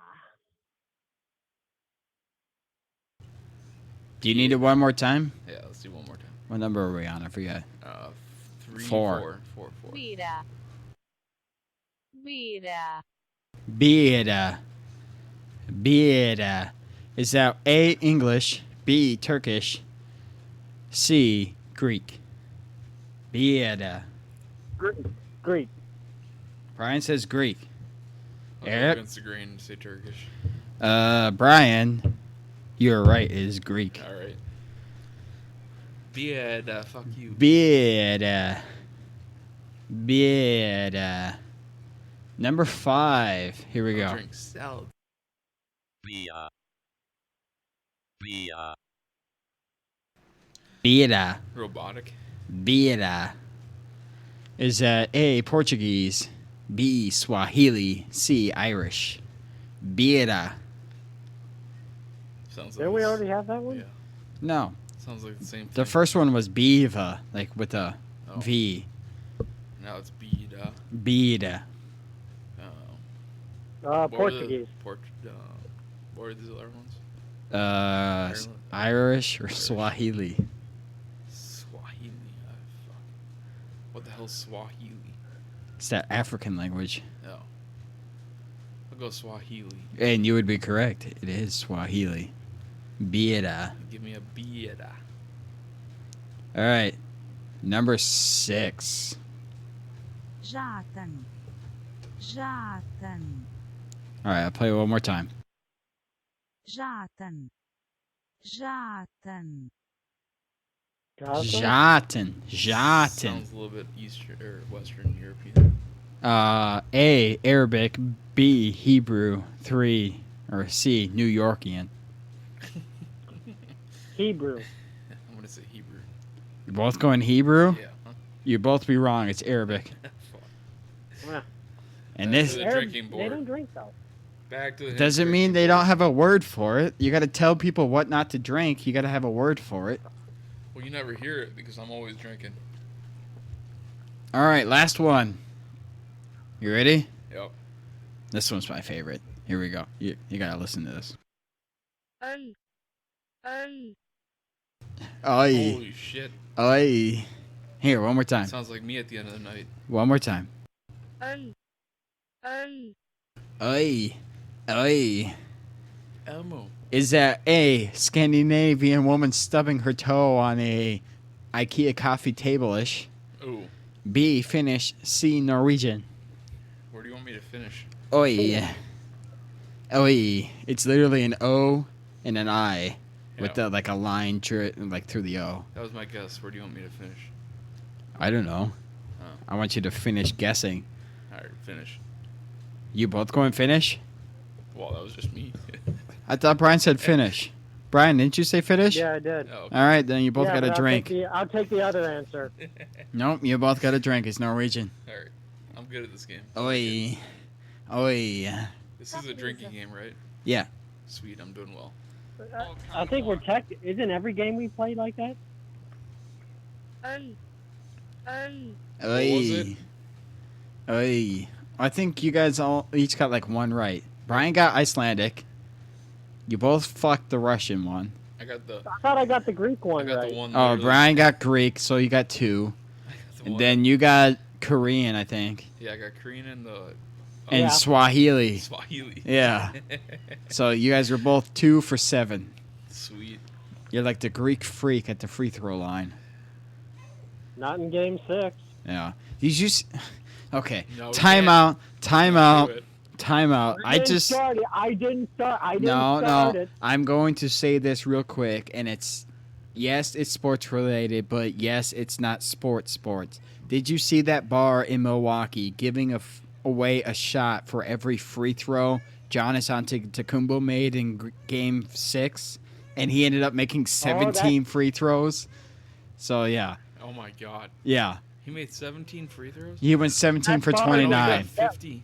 Do you need it one more time? Yeah, let's do one more time. What number are we on? I forgot. 3, 4. 4. Vida. Vida. Bieda. Bieda. Is that A, English, B, Turkish, C, Greek? Bieda. Greek. Brian says Greek. I'll go Eric? against the grain and say Turkish. Brian, you're right. It is Greek. All right. Bieda. Fuck you. Bieda. Bieda. Number 5. Here we I'll go. drink salad. Bia. Bia. Bieda. Robotic. Bieda. Is that A, Portuguese, B, Swahili, C, Irish? Bieda. Sounds like Didn't we already have that one? Yeah. No. Sounds like the same thing. The first one was Biva, like with a Oh. V. Now it's Bieda. Bieda. Portuguese. What are these other ones? Irish or Swahili? Swahili. Fuck. What the hell's Swahili? It's that African language. No. I'll go Swahili. And you would be correct. It is Swahili. Bieda. Give me a Bieda. All right. Number 6. Jaten. Jaten. All right, I'll play it one more time. Jaten. Jaten. Jaten. Jaten. Sounds a little bit Eastern or Western European. A, Arabic, B, Hebrew, 3, or C, New Yorkian. Hebrew. I'm gonna say Hebrew. You're both going Hebrew? Yeah. Huh? You'd both be wrong. It's Arabic. Fuck. Yeah. And Back this to the Arab- drinking They board. don't drink though. Back to the doesn't mean they don't have a word for it. You got to tell people what not to drink. You got to have a word for it. Well, you never hear it because I'm always drinking. All right, last one. You ready? Yep. This one's my favorite. Here we go. You got to listen to this. Oi. Oi. Oi. Holy shit. Oi. Here, one more time. Sounds like me at the end of the night. One more time. Oi. Oi. Oi. Oi. Elmo. Is that A, Scandinavian woman stubbing her toe on a IKEA coffee table-ish? Ooh. B, Finnish, C, Norwegian? Where do you want me to finish? Oi. OE. It's literally an O and an I with Yeah. like a line like through the O. That was my guess. Where do you want me to finish? I don't know. Oh. I want you to finish guessing. All right, finish. You both going finish? Well, that was just me. I thought Brian said finish. Brian, didn't you say finish? Yeah, I did. Oh, All right, then you both Yeah, got a but drink. I'll take the other answer. Nope, you both got a drink. It's Norwegian. all right. I'm good at this game. Oi. Oi. This is a drinking game, right? Yeah. Sweet, I'm doing well. I think we're Isn't every game we play like that? Oi. Oi. was it? Oi. Oi. I think you guys all each got like one right. Brian got Icelandic. You both fucked the Russian one. I got the. I thought I got the Greek I one got right. the one. Oh, literally- Brian got Greek, so you got 2. I got the And one- then you got Korean, I think. Yeah, I got Korean and the. And Yeah. Swahili. Swahili. Yeah. So you guys were both 2 for 7. Sweet. You're like the Greek freak at the free throw line. Not in game 6. Yeah. Did you Okay. No, we Timeout. Timeout. Do it. Timeout. I just I didn't start. No, start no. it. I'm going to say this real quick, and yes, it's sports related, but yes, it's not sports. Did you see that bar in Milwaukee giving away a shot for every free throw Giannis Antetokounmpo made in Game 6, and he ended up making 17 free throws? So yeah, Oh my God. yeah, He made 17 free throws. he went 17 for That bar- No, he 29. got 50.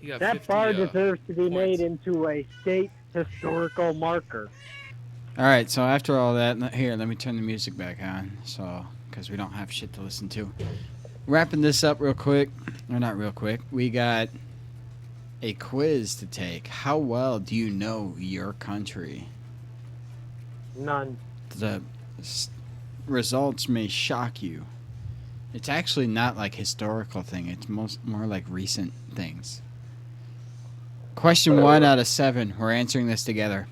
He got That 50. bar deserves to be points. made into a state historical marker. All right, so after all that, here, let me turn the music back on, so because we don't have shit to listen to. Wrapping this up real quick, or not real quick, we got a quiz to take. How well do you know your country? None. The results may shock you. It's actually not like historical thing. It's more like recent things. Question 1 out of 7. We're answering this together.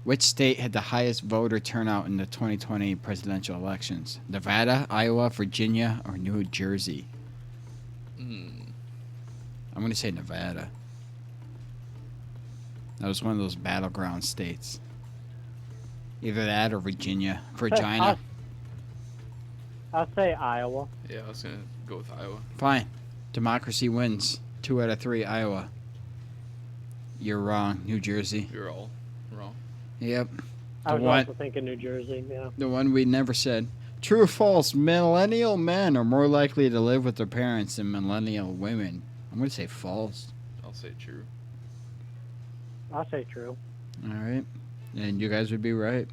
Which state had the highest voter turnout in the 2020 presidential elections? Nevada, Iowa, Virginia, or New Jersey? I'm going to say Nevada. That was one of those battleground states. Either that or Virginia. Virginia. I'll say Iowa. Yeah, I was gonna go with Iowa. Fine. Democracy wins. 2 out of 3, Iowa. You're wrong. New Jersey. You're all wrong. Yep. I was The one- also thinking New Jersey. Yeah. The one we never said. True or false? Millennial men are more likely to live with their parents than millennial women. I'm going to say false. I'll say true. I'll say true. All right. And you guys would be right.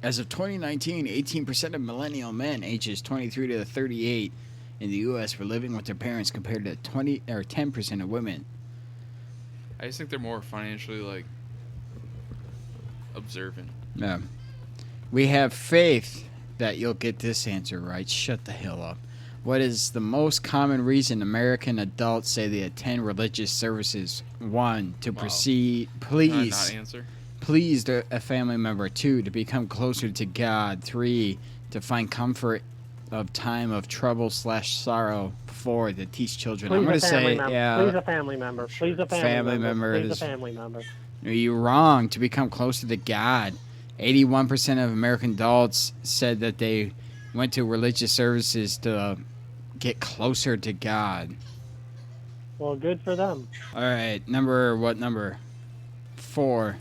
As of 2019, 18% of millennial men ages 23 to 38 in the U.S. were living with their parents compared to 10% of women. I just think they're more financially like observant. Yeah. We have faith that you'll get this answer right. Shut the hell up. What is the most common reason American adults say they attend religious services? 1, to Wow. proceed, Can I please, not answer? please a family member. 2, to become closer to God. 3, to find comfort of time of trouble / sorrow. 4, to teach children. I'm Please going a to family say, member. yeah, Please a family member. Please a family member. Please a is- family member. you're wrong. To become closer to God. 81% of American adults said that they went to religious services to get closer to God. Well, good for them. All right, what number? 4.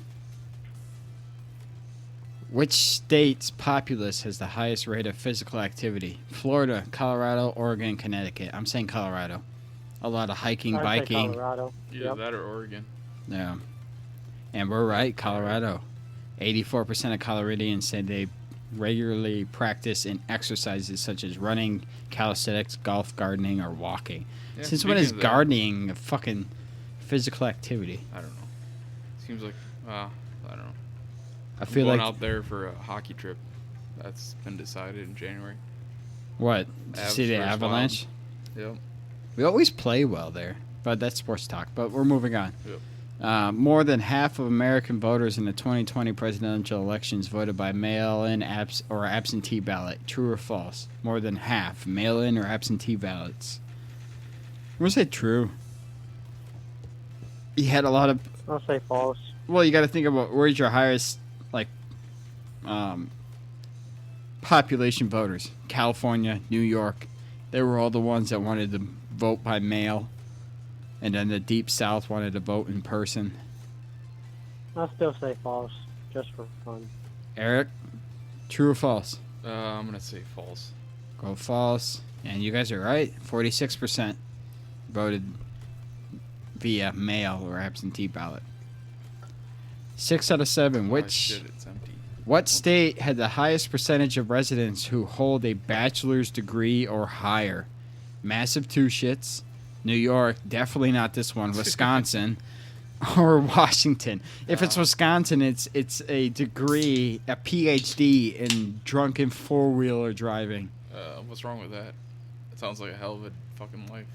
Which state's populace has the highest rate of physical activity? Florida, Colorado, Oregon, Connecticut. I'm saying Colorado. A lot of hiking, I'd say biking. Colorado. Either Yep. that or Oregon. Yeah. And we're right, Colorado. 84% of Coloradians said they regularly practice in exercises such as running, calisthenics, golf, gardening, or walking. Yeah, Since when speaking is of that, gardening a fucking physical activity? I don't know. Seems like I don't know. I I'm feel going like out there for a hockey trip. That's been decided in January. what? To Avs see the versus Avalanche? Yep. We always play well there, but that's sports talk. But we're moving on. Yep. More than half of American voters in the 2020 presidential elections voted by mail-in or absentee ballot. True or false? More than half mail-in or absentee ballots. I'm gonna say true. you had a lot of. I'll say false. Well, you got to think about where's your highest population voters. California, New York. They were all the ones that wanted to vote by mail, and then the Deep South wanted to vote in person. I'll still say false, just for fun. Eric, true or false? I'm gonna say false. Go false. And you guys are right. 46% voted via mail or absentee ballot. 6 out of 7. Oh, shit, it's empty. What state had the highest percentage of residents who hold a bachelor's degree or higher? Massive two shits. New York, definitely not this one. Wisconsin, or Washington. If it's Wisconsin, it's a degree, a PhD in drunken four-wheeler driving. What's wrong with that? It sounds like a hell of a fucking life.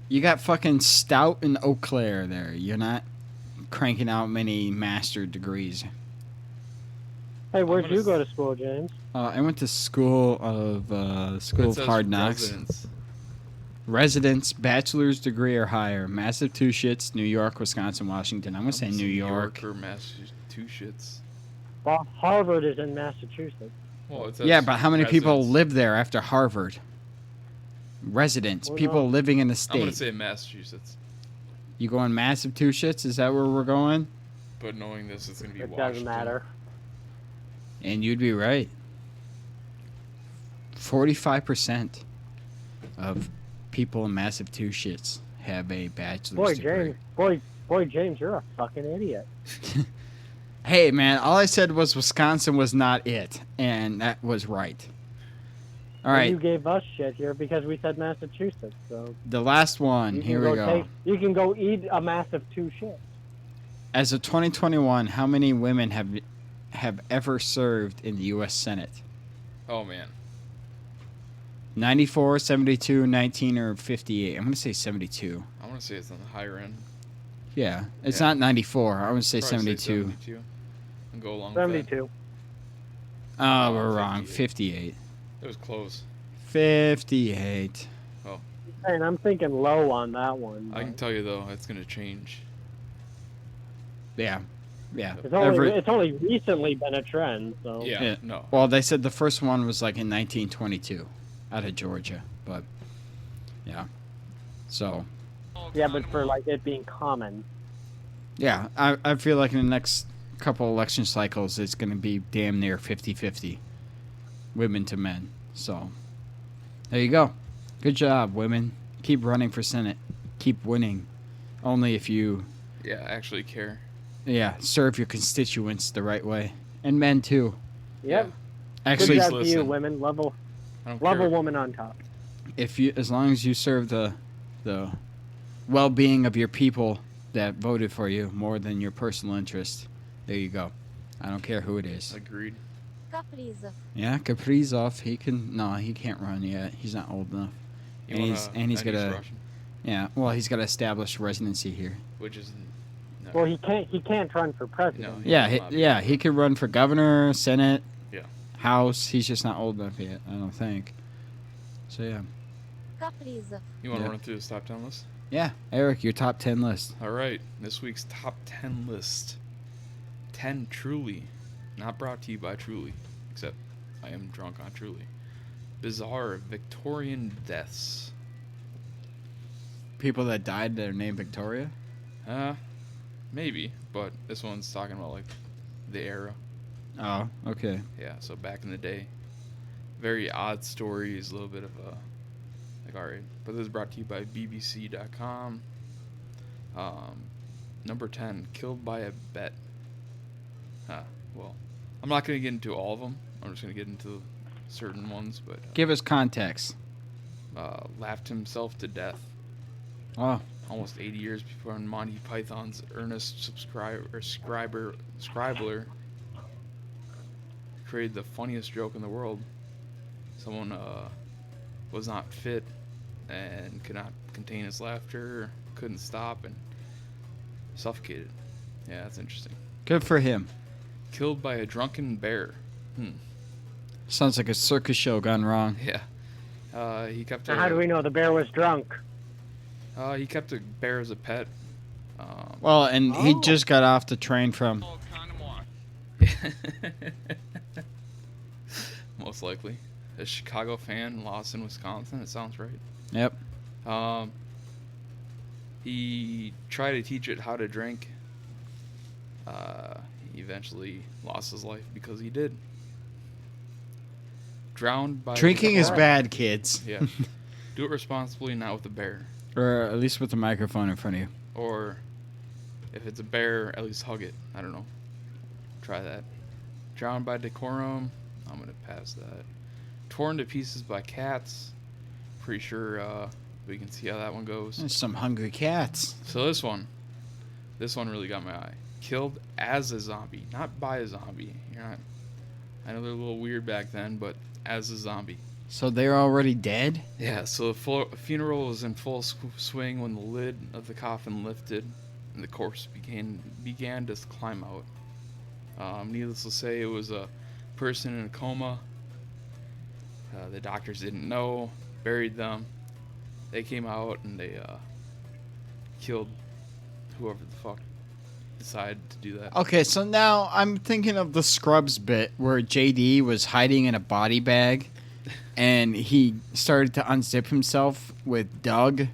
You got fucking Stout and Eau Claire there. You're not cranking out many master degrees. Hey, where'd you go to school, James? I went to school of Hard Knocks. Residents, bachelor's degree or higher. Massive two shits. New York, Wisconsin, Washington. I'm gonna say New York. Or Massachusetts. Well, Harvard is in Massachusetts. Well, Yeah, but how many people residents. live there after Harvard? Residents, Well, people no. living in the I'm gonna state. say Massachusetts. You going massive two shits? Is that where we're going? But knowing this, it's gonna be It Washington. doesn't matter. And you'd be right. 45% of people in massive two shits have a bachelor's Boy, degree. James, boy, James, you're a fucking idiot. Hey, man, all I said was Wisconsin was not it, and that was right. All And right, you gave us shit here because we said Massachusetts. So the last one. you Here can we go go. you can go eat a massive two shit. As of 2021, how many women have ever served in the U.S. Senate? Oh man. 94, 72, 19, or 58? I'm going to say 72. I want to say it's on the higher end. Yeah, it's Yeah. not 94. I would say Probably 72. And go along with 72. Oh, we're wrong. 58. that. It was close. 58. And I'm thinking low on that one. I can tell you though, it's gonna change. Yeah. Yeah. It's only recently been a trend. So Yeah. Yeah. No. Well, they said the first one was like in 1922 out of Georgia, but yeah. So, yeah, but for like it being common. yeah, I feel like in the next couple election cycles, it's going to be damn near 50-50, women to men. So, there you go. Good job, women. Keep running for Senate. Keep winning. Only if you, Yeah, actually care. serve your constituents the right way. And men, too. Yep. Actually, Good job to you, listen. women. I don't Love care. a woman on top. as long as you serve the well-being of your people that voted for you more than your personal interest, there you go. I don't care who it is. Agreed. Yeah, Kaprizov, he can't run yet. He's not old enough. And he's got to, he's got to establish residency here. Which is. No. Well, he can't run for president. No, He could run for governor, Senate, Yeah. House. He's just not old enough yet, I don't think. So yeah. You want to Yeah. run through this top 10 list? Yeah, Eric, your top 10 list. All right, this week's top 10 list. 10 Truly. Not brought to you by Truly, except I am drunk on Truly. Bizarre Victorian deaths. People that died that are named Victoria? Maybe, but this one's talking about like the era. Oh, okay. Yeah, so back in the day. Very odd stories, a little bit of a alright. But this is brought to you by BBC.com. Number 10, killed by a bet. Well, I'm not going to get into all of them. I'm just going to get into certain ones, but Give us context. laughed himself to death. Oh, Almost 80 years before Monty Python's Ernest Scribler created the funniest joke in the world. Someone was not fit and could not contain his laughter, couldn't stop, and suffocated. Yeah, that's interesting. good for him. Killed by a drunken bear. Sounds like a circus show gone wrong. Yeah. He kept Now, how do we know the bear was drunk? He kept a bear as a pet, Well, and he Oh. just got off the train from. Most likely. A Chicago fan lost in Wisconsin, it sounds right. Yep. He tried to teach it how to drink. He eventually lost his life because he did. Drowned by... Drinking is bad, kids. Yeah. Do it responsibly, not with a bear. Or at least with the microphone in front of you. Or if it's a bear, at least hug it. I don't know. Try that. Drowned by decorum. I'm going to pass that. Torn to pieces by cats. Pretty sure we can see how that one goes. There's some hungry cats. So this one really got my eye. Killed as a zombie, not by a zombie. You're not. I know they're a little weird back then, but as a zombie. So they're already dead? Yeah. So the funeral was in full swing when the lid of the coffin lifted and the corpse began to climb out. Needless to say, it was a person in a coma. The doctors didn't know, buried them. They came out and they killed whoever the fuck decided to do that. Okay, so now I'm thinking of the Scrubs bit where JD was hiding in a body bag and he started to unzip himself with Doug,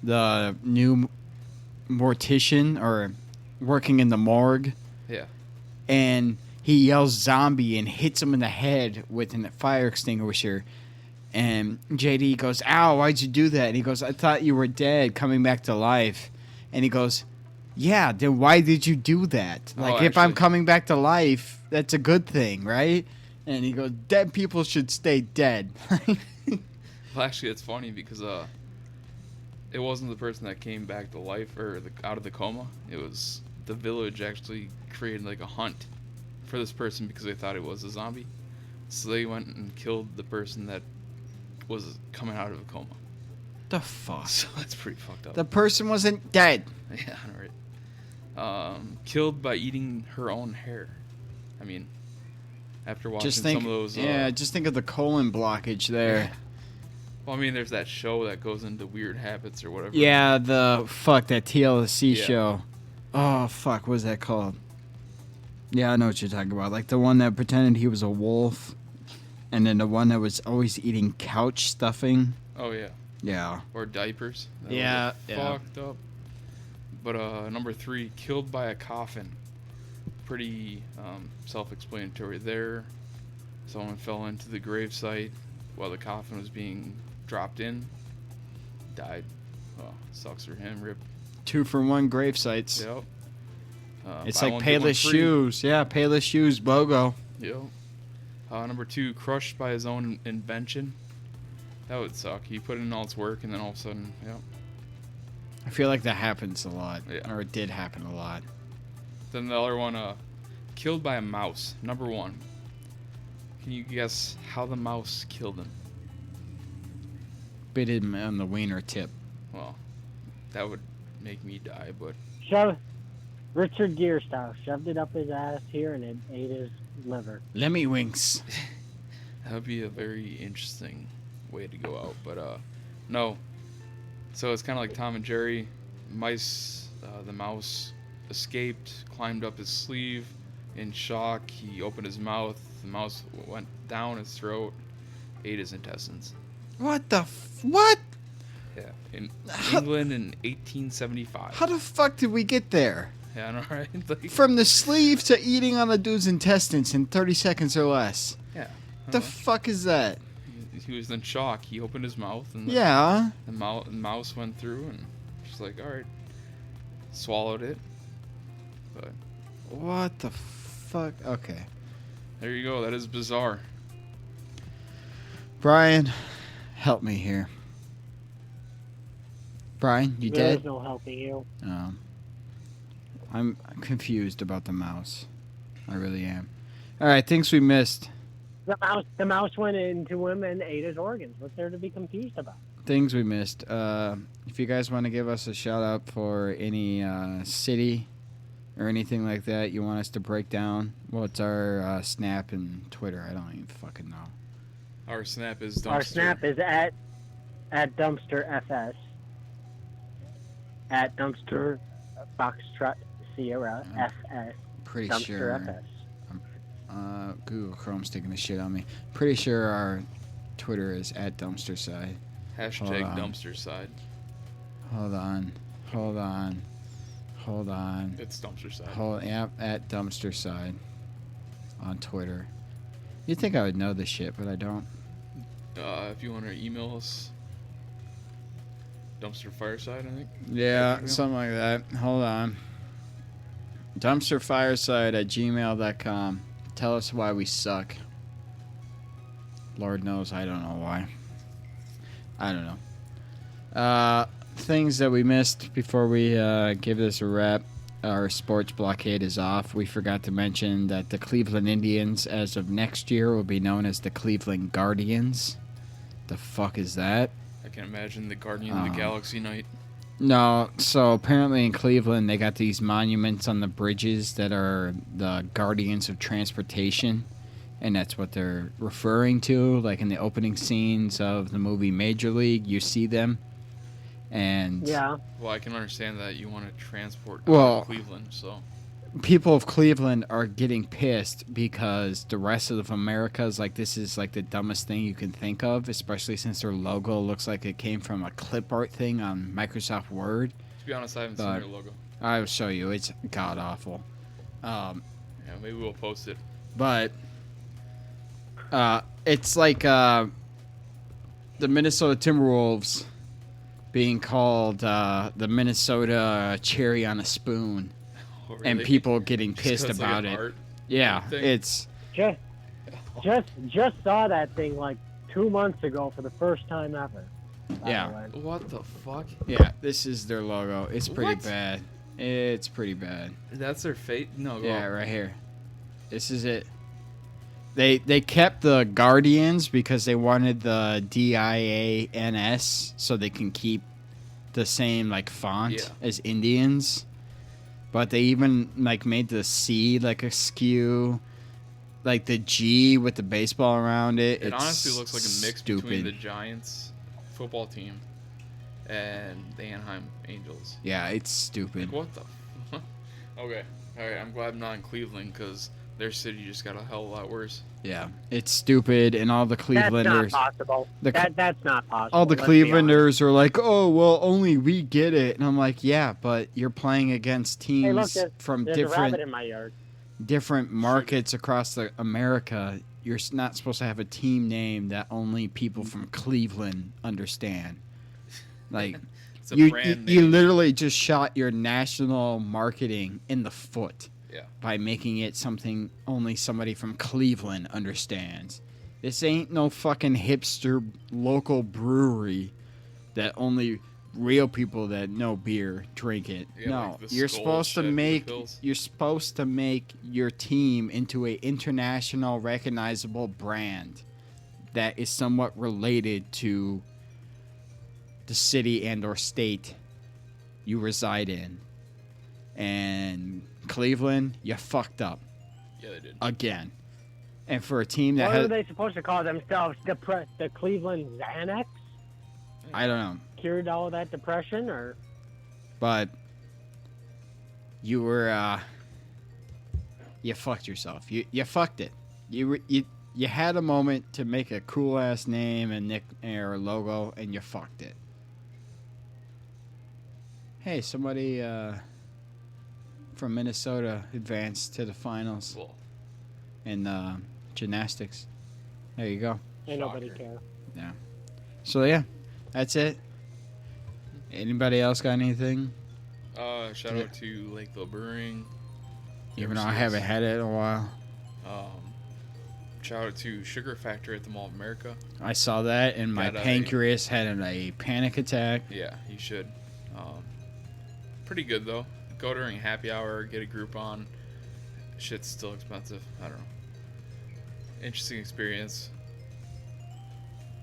the new mortician or working in the morgue. Yeah. And he yells zombie and hits him in the head with a fire extinguisher. And JD goes, ow, why'd you do that? And he goes, I thought you were dead, coming back to life. And he goes, yeah, then why did you do that? Like, if I'm coming back to life, that's a good thing, right? And he goes, dead people should stay dead. Well, actually, it's funny because it wasn't the person that came back to life or out of the coma. It was the village actually created like a hunt for this person because they thought it was a zombie. So they went and killed the person that was coming out of a coma. The fuck? So that's pretty fucked up. The person wasn't dead. Yeah, right. Killed by eating her own hair. I mean, after watching Just think, some of those... yeah, just think of the colon blockage there. Well, I mean, there's that show that goes into weird habits or whatever. Yeah, that TLC show. Oh, fuck, what was that called? Yeah, I know what you're talking about. Like the one that pretended he was a wolf, and then the one that was always eating couch stuffing. Oh, yeah. Yeah. Or diapers. That Yeah, was fucked up. But number 3, killed by a coffin. Pretty self-explanatory there. Someone fell into the gravesite while the coffin was being dropped in. Died. Well, sucks for him. Rip. 2-for-1 grave sites. Yep. It's buy like one, get one Payless free. Shoes. Yeah, Payless Shoes, BOGO. Yep. Number 2, crushed by his own invention. That would suck. He put in all his work and then all of a sudden, yep. I feel like that happens a lot. Yeah. Or it did happen a lot. Then the other one, killed by a mouse. Number 1. Can you guess how the mouse killed him? Bit him on the wiener tip. Well, that would make me die, but... Richard Gere style. Shoved it up his ass here and it ate his liver. Lemmy winks. That would be a very interesting way to go out, but no. So it's kind of like Tom and Jerry. The mouse escaped, climbed up his sleeve. In shock, he opened his mouth. The mouse went down his throat, ate his intestines. What the what? Yeah, in England in 1875. How the fuck did we get there? Yeah, I know, right? Like, From the sleeve to eating on the dude's intestines in 30 seconds or less. yeah. The fuck is that? He was in shock. He opened his mouth and the mouse went through and just like, all right, swallowed it. But What the fuck? Okay. there you go. That is bizarre. Brian, help me here. Brian, you There dead? is no helping you. I'm confused about the mouse. I really am. All right, things we missed. The mouse went into him and ate his organs. What's there to be confused about? Things we missed. If you guys want to give us a shout out for any city or anything like that you want us to break down, what's our Snap and Twitter? I don't even fucking know. Our snap is dumpster. Our snap is at dumpster fs. At dumpster Foxtrot Sierra FS. Pretty Dumpster sure. FS. Google Chrome's taking the shit on me. Pretty sure our Twitter is at dumpster side. Hashtag on. dumpster side. Hold on. It's dumpster side. Yep, at dumpster side on Twitter. You'd think I would know this shit, but I don't. If you want to email us, dumpster fireside, I think. Yeah, something like that. Hold on. Dumpsterfireside@gmail.com. Tell us why we suck. Lord knows I don't know why. I don't know. Things that we missed before we give this a wrap. Our sports blockade is off. We forgot to mention that the Cleveland Indians, as of next year, will be known as the Cleveland Guardians. The fuck is that? I can imagine the Guardian of the Galaxy night. No, so apparently in Cleveland they got these monuments on the bridges that are the Guardians of Transportation, and that's what they're referring to. Like in the opening scenes of the movie Major League, you see them. And Yeah. Well, I can understand that you want to transport Cleveland, so people of Cleveland are getting pissed because the rest of America is like, this is like the dumbest thing you can think of, especially since their logo looks like it came from a clip art thing on Microsoft Word. to be honest, I haven't seen their logo. I will show you. It's god awful. Yeah, maybe we'll post it. But it's like the Minnesota Timberwolves being called the Minnesota Cherry on a Spoon. Oh, really? And people getting pissed Just 'cause about like it. art Yeah, thing? it's Just saw that thing like 2 months ago for the first time ever. by Yeah. the way. What the fuck? yeah. This is their logo. It's pretty What? bad. It's pretty bad. That's their fate? No, go Yeah, on. right here. This is it. They kept the Guardians because they wanted the DIANS so they can keep the same like font Yeah. as Indians. But they even like made the C like a skew, like the G with the baseball around it. It It's honestly looks like a mix stupid. between the Giants football team and the Anaheim Angels. Yeah, it's stupid. Like, what the fuck? Okay. Alright, I'm glad I'm not in Cleveland because their city just got a hell of a lot worse. Yeah, it's stupid, and all the That's Clevelanders. not possible. The Cle- That's not possible. All the let's be honest. Clevelanders are like, "Oh, well, only we get it," and I'm like, "Yeah, but you're playing against Hey, look, teams from there's a rabbit different in my yard. markets across America. You're not supposed to have a team name that only people from Cleveland understand." Like, It's a you brand you name. literally just shot your national marketing in the foot. Yeah. By making it something only somebody from Cleveland understands. This ain't no fucking hipster local brewery that only real people that know beer drink it. Yeah, no, like the you're Skull supposed to shit with make pills. your team into a international recognizable brand that is somewhat related to the city and or state you reside in. And Cleveland, you fucked up Yeah, they did. again. And for a team that What has, are they supposed to call themselves? The Cleveland Xanax? I don't know, Cured all of that depression? Or but you were, you fucked yourself. You fucked it. You had a moment to make a cool ass name and or logo, and you fucked it. Hey, somebody from Minnesota advanced to the finals Cool. in gymnastics. There you go. ain't nobody Shocker. care. Yeah. So yeah, that's it. Anybody else got anything? Shout out to Lakeville Brewing. Even though I haven't had it in a while. Shout out to Sugar Factory at the Mall of America. I saw that and my Got a- pancreas had a panic attack. Yeah, you should. Pretty good though. Go during happy hour, get a Groupon. Shit's still expensive. I don't know. Interesting experience.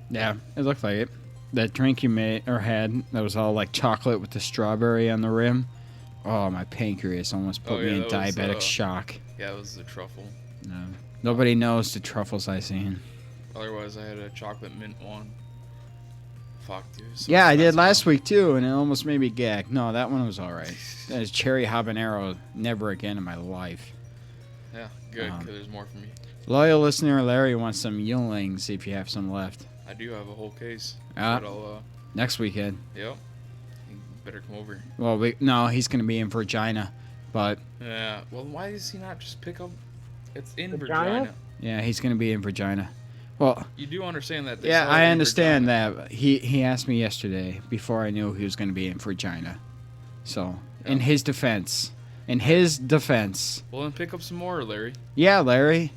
Yeah, it looked like it. That drink you made or had that was all like chocolate with the strawberry on the rim. Oh, my pancreas almost put Oh, me yeah, in that was, diabetic shock. Yeah, it was the truffle. No. Nobody knows the truffles I seen. Otherwise, I had a chocolate mint one. Fuck, dude. So Yeah, I did expensive. last week too, and it almost made me gag. No, that one was all right. That is cherry habanero. Never again in my life. Yeah, good, because there's more for me. Loyal listener Larry wants some Yulings. See if you have some left. I do have a whole case. Ah. But I'll, Next weekend. yep. You better come over. Well, no, he's gonna be in Virginia, but Yeah. Well, why does he not just pick up? It's in Virginia? Virginia. yeah, he's gonna be in Virginia. Well, You do understand that? yeah, I understand that. He asked me yesterday before I knew he was gonna be in Virginia. So, in Yeah. his defense, Well, then pick up some more, Larry. yeah, Larry,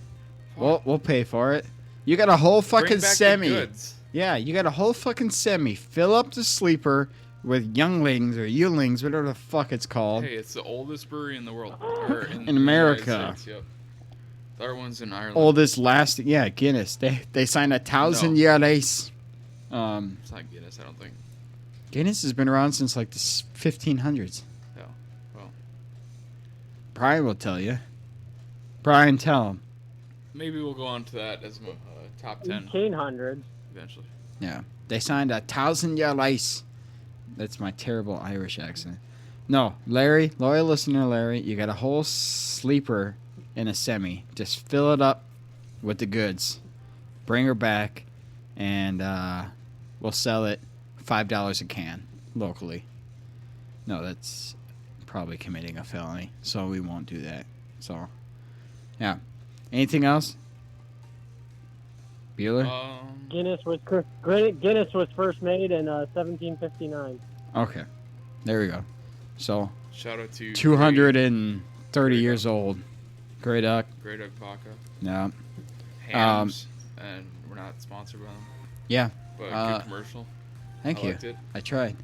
we'll pay for it. You got a whole fucking Bring back semi. the goods. Yeah, you got a whole fucking semi. Fill up the sleeper with younglings or Yulings, whatever the fuck it's called. Hey, it's the oldest brewery in the world. Or in America. The United States, yep. The other one's in Ireland. Oldest last, yeah, Guinness. They signed 1,000-year lease. It's not Guinness, I don't think. Guinness has been around since like the 1500s. Yeah. Well, Brian will tell you. Brian, tell him. maybe we'll go on to that as a top 10 1800s. eventually. Yeah, they signed 1,000-year lease. That's my terrible Irish accent. No, Larry, loyal listener Larry, you got a whole sleeper in a semi. Just fill it up with the goods. Bring her back, and we'll sell it $5 a can locally. No, that's probably committing a felony, so we won't do that. So, yeah. Anything else? Bueller? Guinness was first made in 1759. Okay. There we go. So, Shout out to 230 years old. Grey Duck. Grey Duck Vodka. Yeah. Hams. And we're not sponsored by them. Yeah. But good commercial. Thank I you. liked it. I tried.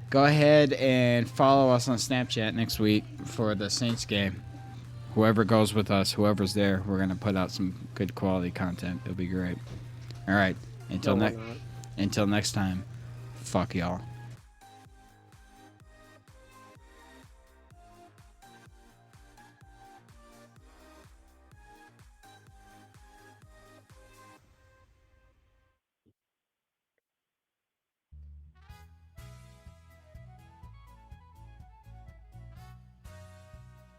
Go ahead and follow us on Snapchat next week for the Saints game. Whoever goes with us, whoever's there, we're going to put out some good quality content. It'll be great. All right. Until next time, fuck y'all.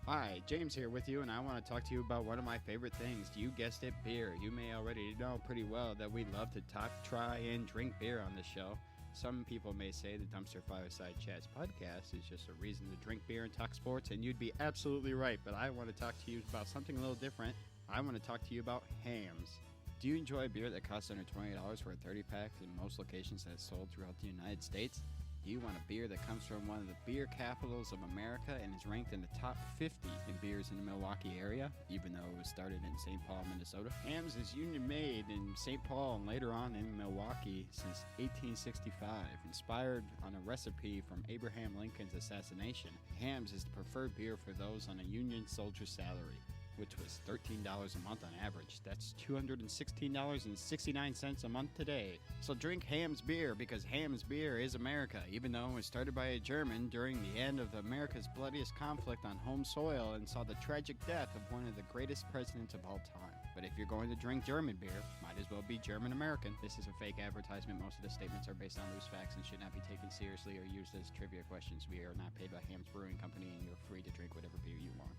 Hi, James here with you, and I want to talk to you about one of my favorite things. You guessed it, beer. You may already know pretty well that we love to try, and drink beer on this show. Some people may say the Dumpster Fireside Chats podcast is just a reason to drink beer and talk sports, and you'd be absolutely right, but I want to talk to you about something a little different. I want to talk to you about Hamm's. Do you enjoy a beer that costs under $20 for a 30-pack in most locations that's sold throughout the United States? Do you want a beer that comes from one of the beer capitals of America and is ranked in the top 50 in beers in the Milwaukee area, even though it was started in St. Paul, Minnesota? Hamm's is union-made in St. Paul and later on in Milwaukee since 1865. Inspired on a recipe from Abraham Lincoln's assassination, Hamm's is the preferred beer for those on a Union soldier's salary, which was $13 a month on average. That's $216.69 a month today. So drink Hamm's beer, because Hamm's beer is America, even though it was started by a German during the end of America's bloodiest conflict on home soil and saw the tragic death of one of the greatest presidents of all time. But if you're going to drink German beer, might as well be German American. This is a fake advertisement. Most of the statements are based on loose facts and should not be taken seriously or used as trivia questions. We are not paid by Hamm's Brewing Company, and you're free to drink whatever beer you want.